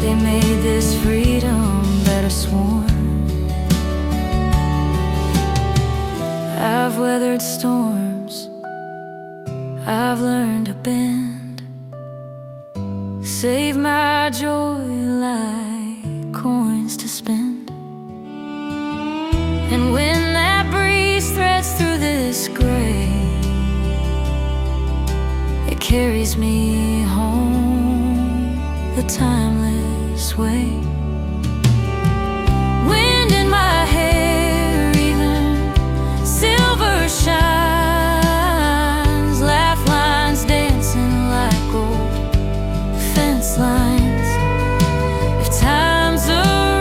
They made this freedom better sworn. I've weathered storms, I've learned to bend, save my joy like coins to spend. And when that breeze threads through this gray, it carries me home the timeless way. Wind in my hair, even silver shines. Laugh lines dancing like old fence lines. If time's a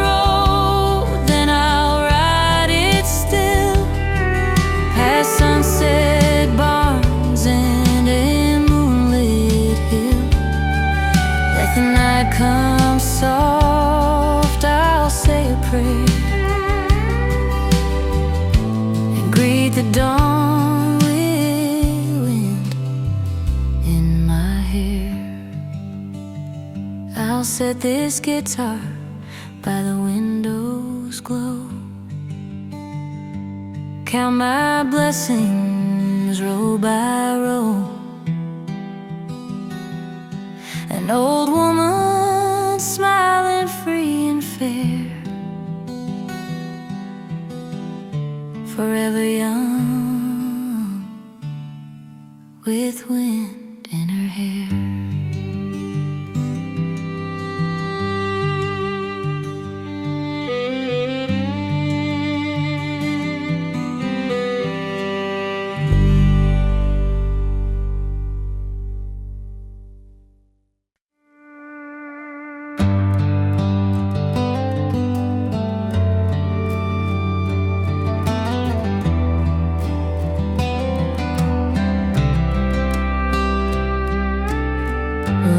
road, then I'll ride it still, past sunset barns and a moonlit hill. Let the night come soft, I'll say a prayer and greet the dawn with wind in my hair. I'll set this guitar by the window's glow, count my blessings row by row. An old woman smiling free and fair, forever young with wind in her hair.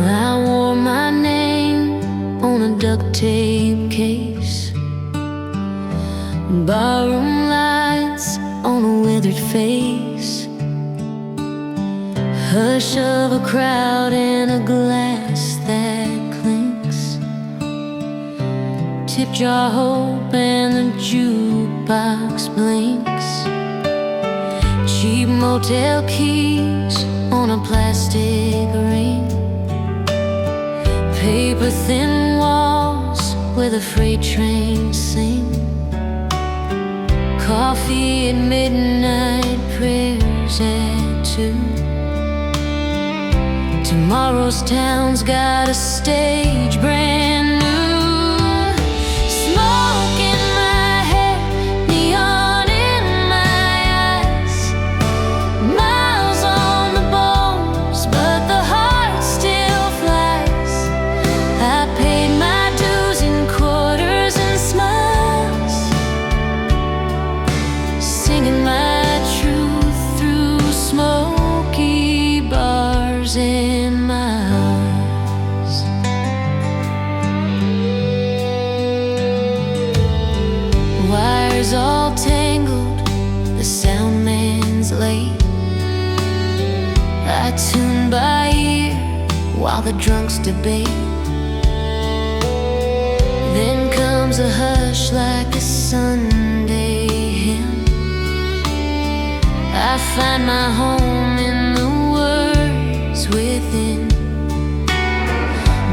I wore my name on a duct tape case, barroom lights on a withered face, hush of a crowd in a glass that clinks, tip jar hope and the jukebox blinks, cheap motel keys on a plastic ring, paper thin walls where the freight trains sing, coffee at midnight, prayers at 2. Tomorrow's town's got a stage brand new. Smoke in my hair, neon in my eyes, miles on the bones, but the heart still flies. I paid my dues in quarters and smiles, singing my tuned by ear while the drunks debate. Then comes a hush like a Sunday hymn. I find my home in the words within.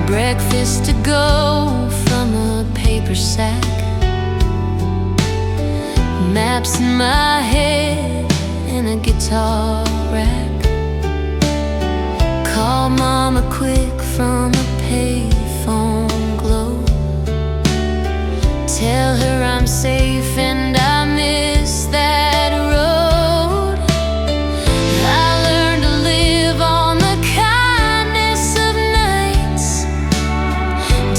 Breakfast to go from a paper sack, maps in my head and a guitar rack. Call mama quick from a payphone glow. Tell her I'm safe and I miss that road. I learned to live on the kindness of nights,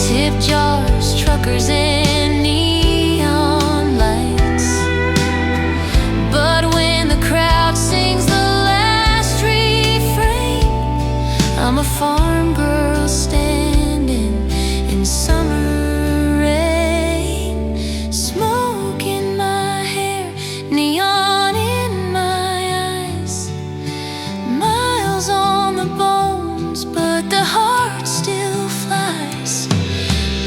tip jars, truckers, and neon lights. But when the crowd sings the last refrain, I'm a farm girl standing in summer rain. Smoke in my hair, neon in my eyes, miles on the bones, but the heart still flies.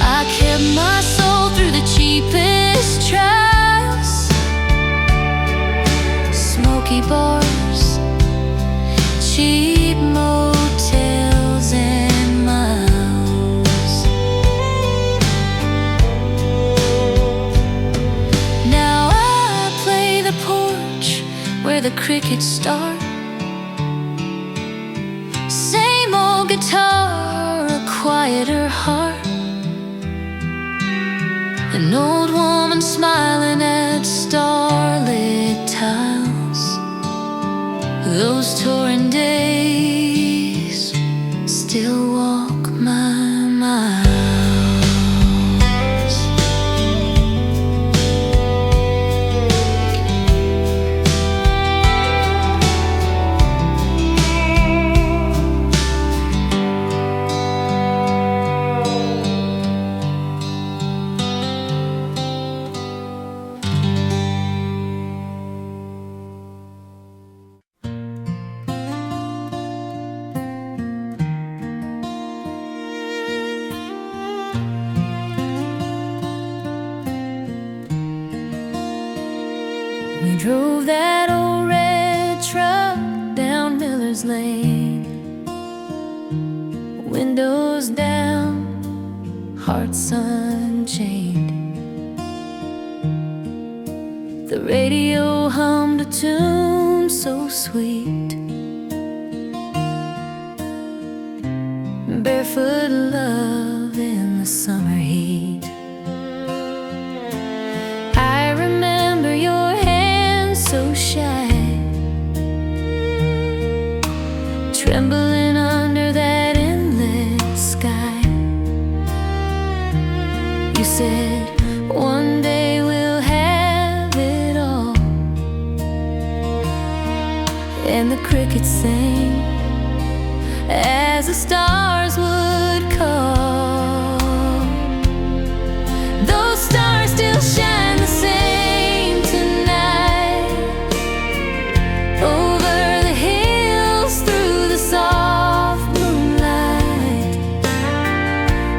I kept my soul through the cheapest trials, smoky bars, cheap motels, and miles. Now I play the porch where the crickets start. Same old guitar, a quieter heart. An old woman smiling at starlit tiles. Those torn days still walk my miles. We drove that old red truck down Miller's Lane, windows down, hearts unchained. The radio hummed a tune so sweet, barefoot love in the summer heat. I remember your hands so shy, trembling under that endless sky. You said, one day we'll have it all, and the crickets sang as the stars would call. Those stars still shine the same tonight, over the hills through the soft moonlight.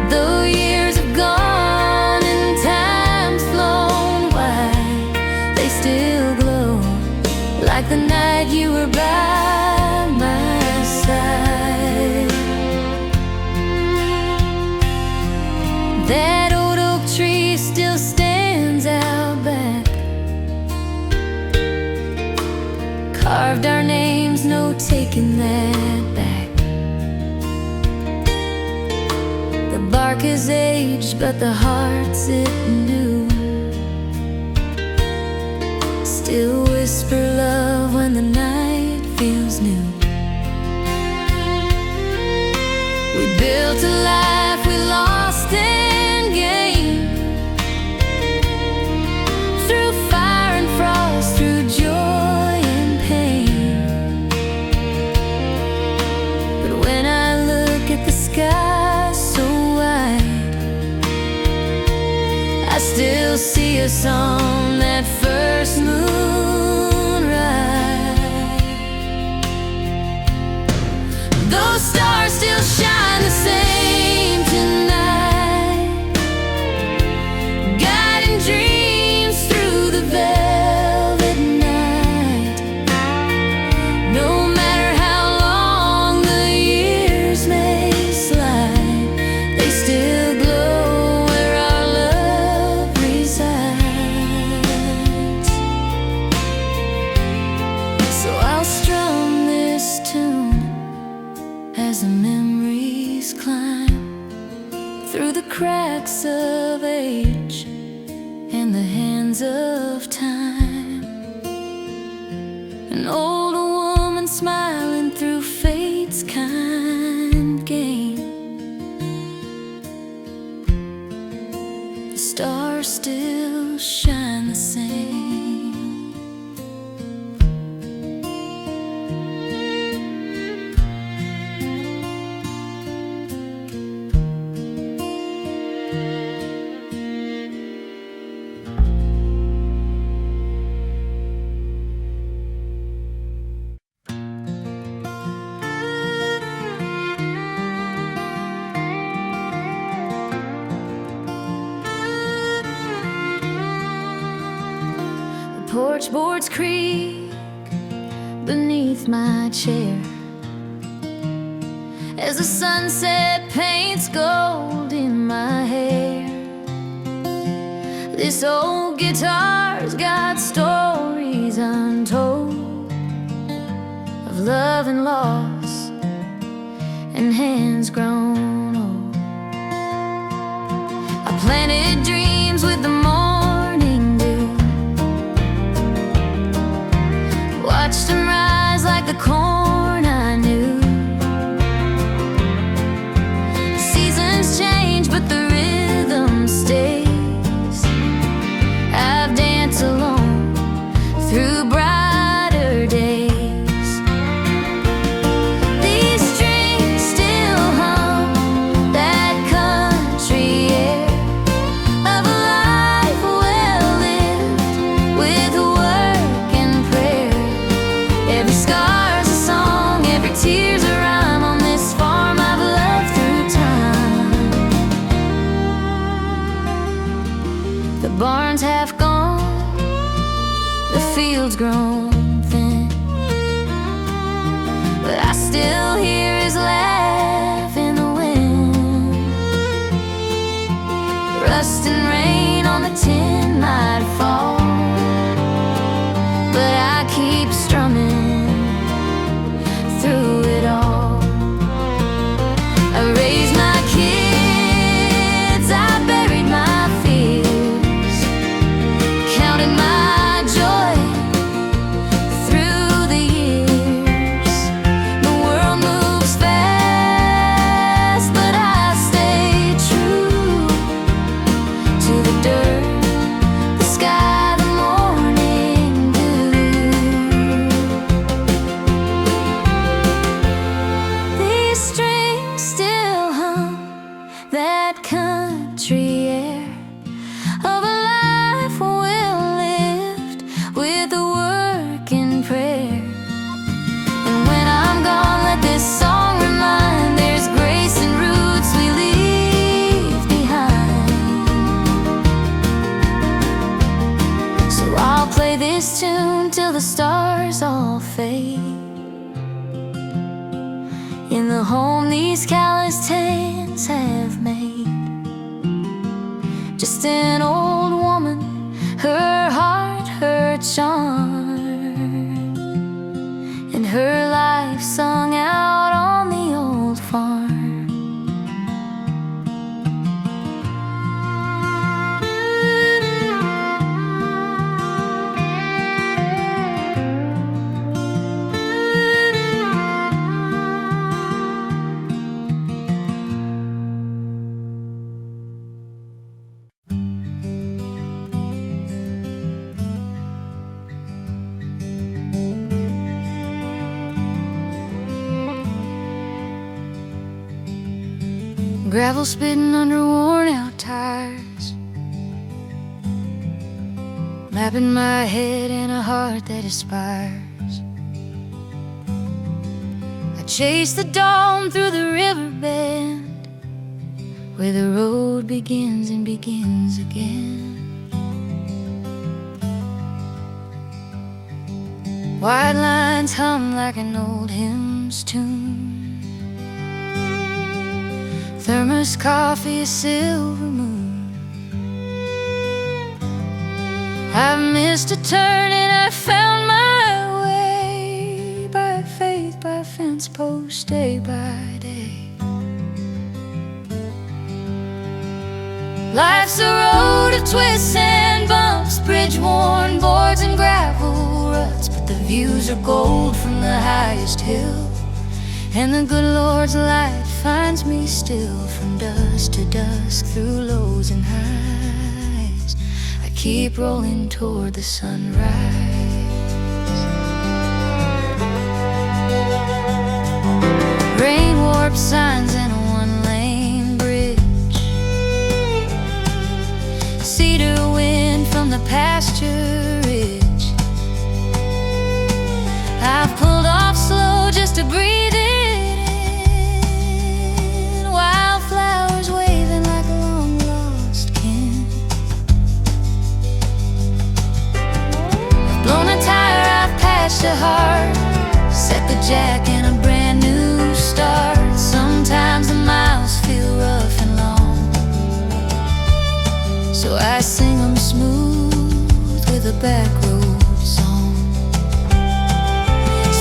Though years have gone and time's flown wide, they still glow like the night you were by my side. That old oak tree still stands out back, carved our names, no taking that back. The bark is aged, but the heart's it new. Still whisper love when the night feels new. We built a life we lost and gained, through fire and frost, through joy and pain. But when I look at the sky so wide, I still see us on that first moonrise. cracks of age in the hands of time. An older woman smiling through fate's kind game. The stars still shine the same. Porch boards creak beneath my chair as the sunset paints gold in my hair. This old guitar's got stories untold of love and loss and hands grown old. I planted dreams with the morning dew, watched them rise like the corn I knew. The seasons change, but the rhythm stays. I've danced alone through brighter days. These strings still hum that country air of a life well lived with work and prayer. Every scar's a song, every tear's a rhyme on this farm I've loved through time. The barn's half gone, the field's grown thin, but I still hear his laugh in the wind. Rust and rain on the tin might fall, but I keep strumming through it all. I raised my kids, I buried my fears, counted my joy through the years. The world moves fast, but I stay true to the dirt, the sky, the morning dew. These strings still hum that country air of a life well lived with the work and prayer. And when I'm gone, let this song remind there's grace and roots we leave behind. So I'll play this tune till the stars all fade, in the home these calloused hands have made. Just an old woman, her heart, her charm, and her life sung out on the old farm. Gravel spitting under worn out tires, mapping my head and a heart that aspires. I chase the dawn through the river bend, where the road begins and begins again. White lines hum like an old hymn's tune, thermos coffee, a silver moon. I've missed a turn and I found my way, by faith, by fence post, day by day. Life's a road of twists and bumps, bridge-worn boards and gravel ruts, but the views are gold from the highest hill, and the good Lord's light finds me still. From dusk to dusk, through lows and highs, I keep rolling toward the sunrise. Rain-warped signs and a one-lane bridge, cedar wind from the pasture ridge. I've pulled off slow just to breathe it in, wildflowers waving like a long-lost kin. I've blown a tire, I've patched a heart, set the jack in a brand new start. Sometimes the miles feel rough and long, so I sing them smooth with a back road song.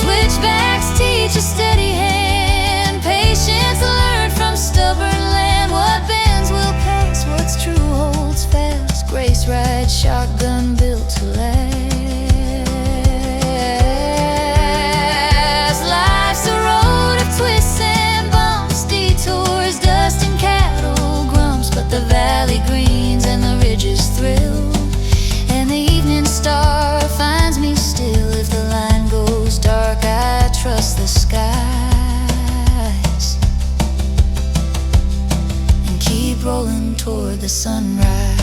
Switchbacks teach a steady hand, patience learned from stubborn land. What bends will pass, what's true holds fast. Grace rides shotgun built to last. Life's a road of twists and bumps, detours, dust and cattle grumps, but the valley greens and the ridges thrill, and the evening star finds me still. If the line goes dark, I trust the skies and keep rolling toward the sunrise.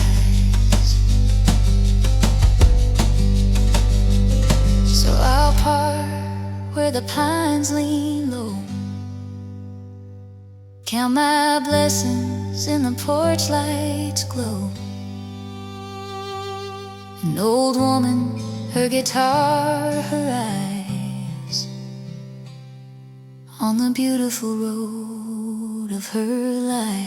So I'll park where the pines lean low, count my blessings in the porch light's glow. An old woman, her guitar, her eyes, on the beautiful road of her life.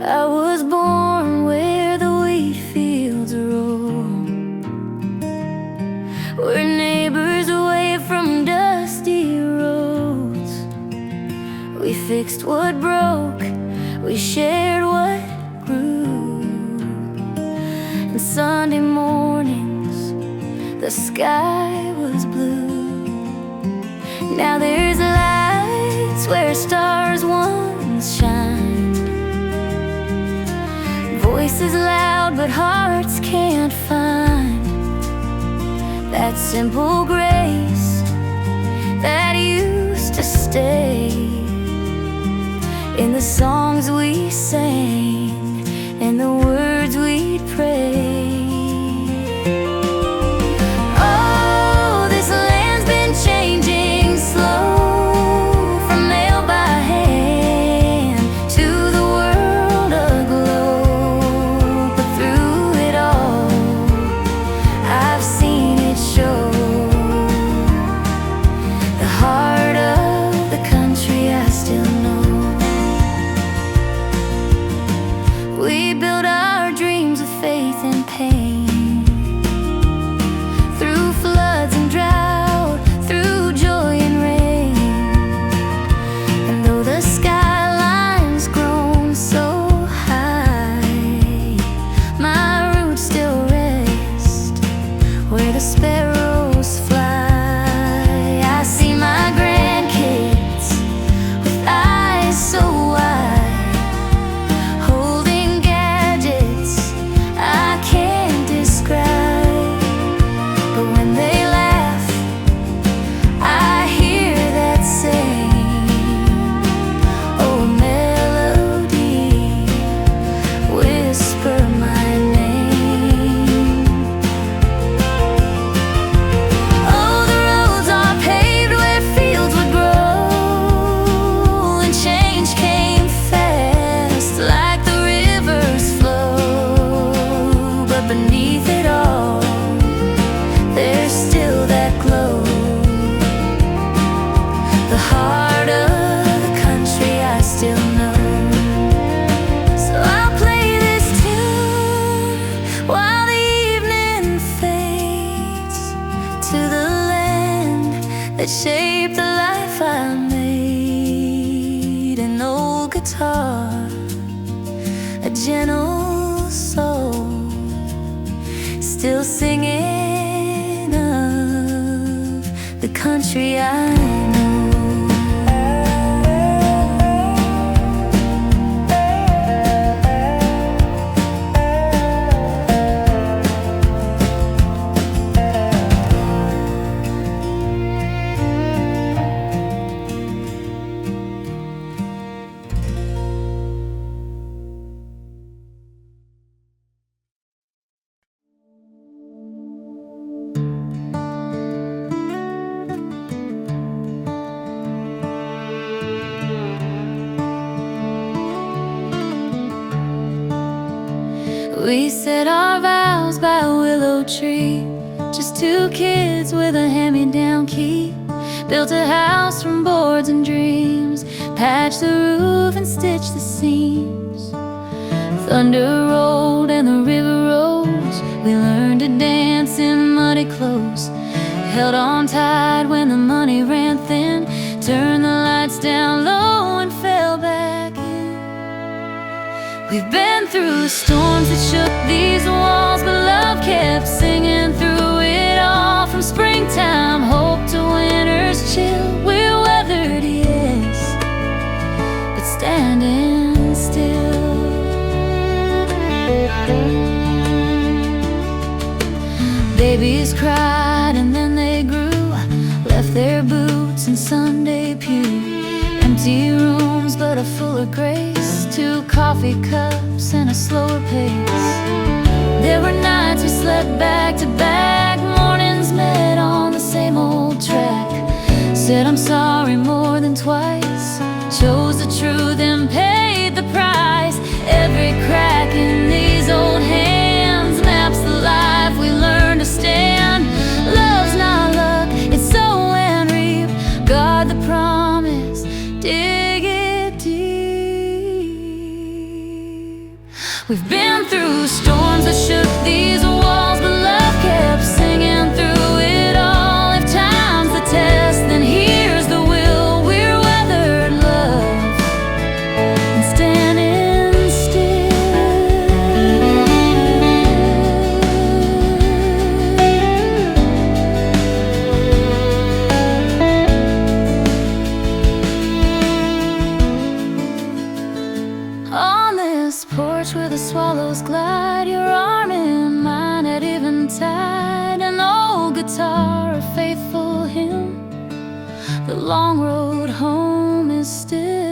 I was born where the wheat fields roll, we're neighbors away from dusty roads. We fixed what broke, we shared what grew, and Sunday mornings the sky was blue. Now there's lights where stars once shined, voices loud but hearts can't find that simple grace that used to stay in the songs we sang and the words we'd pray. Oh, this land's been changing slow, from nail by hand to the world aglow. But through it all, I've seen it show. The heart of the country I still know. We built our dreams of faith and It shaped the life I made. An old guitar, a gentle soul, still singing of the country I know. We said our vows by a willow tree, just two kids with a hand-me-down key. Built a house from boards and dreams, patched the roof and stitched the seams. Thunder rolled and the river rose. We learned to dance in muddy clothes, held on tight when the money ran thin, turned the lights down low and fell back in. We've been through the storms that shook these walls, but love kept singing through it all. From springtime hope to winter's chill, we're weathered, yes, but standing still. Babies cried and then they grew, left their boots in Sunday pew. Empty rooms but a fuller grace, 2 coffee cups and a slower pace. There were nights we slept back to back, mornings met on the same old track. Said I'm sorry more than twice, chose the truth and paid the price. Every crack in these old hands maps the life we learned to stand. Love's not luck, it's sow and reap, guard the promise, dig it deep. We've been through storms that shook these walls, but love kept singing through it all. If time's the test, then here's the will. We're weathered, love, and standing still. On this porch where the swallows glide, your arm in mine at eventide. An old guitar, a faithful hymn, the long road home is still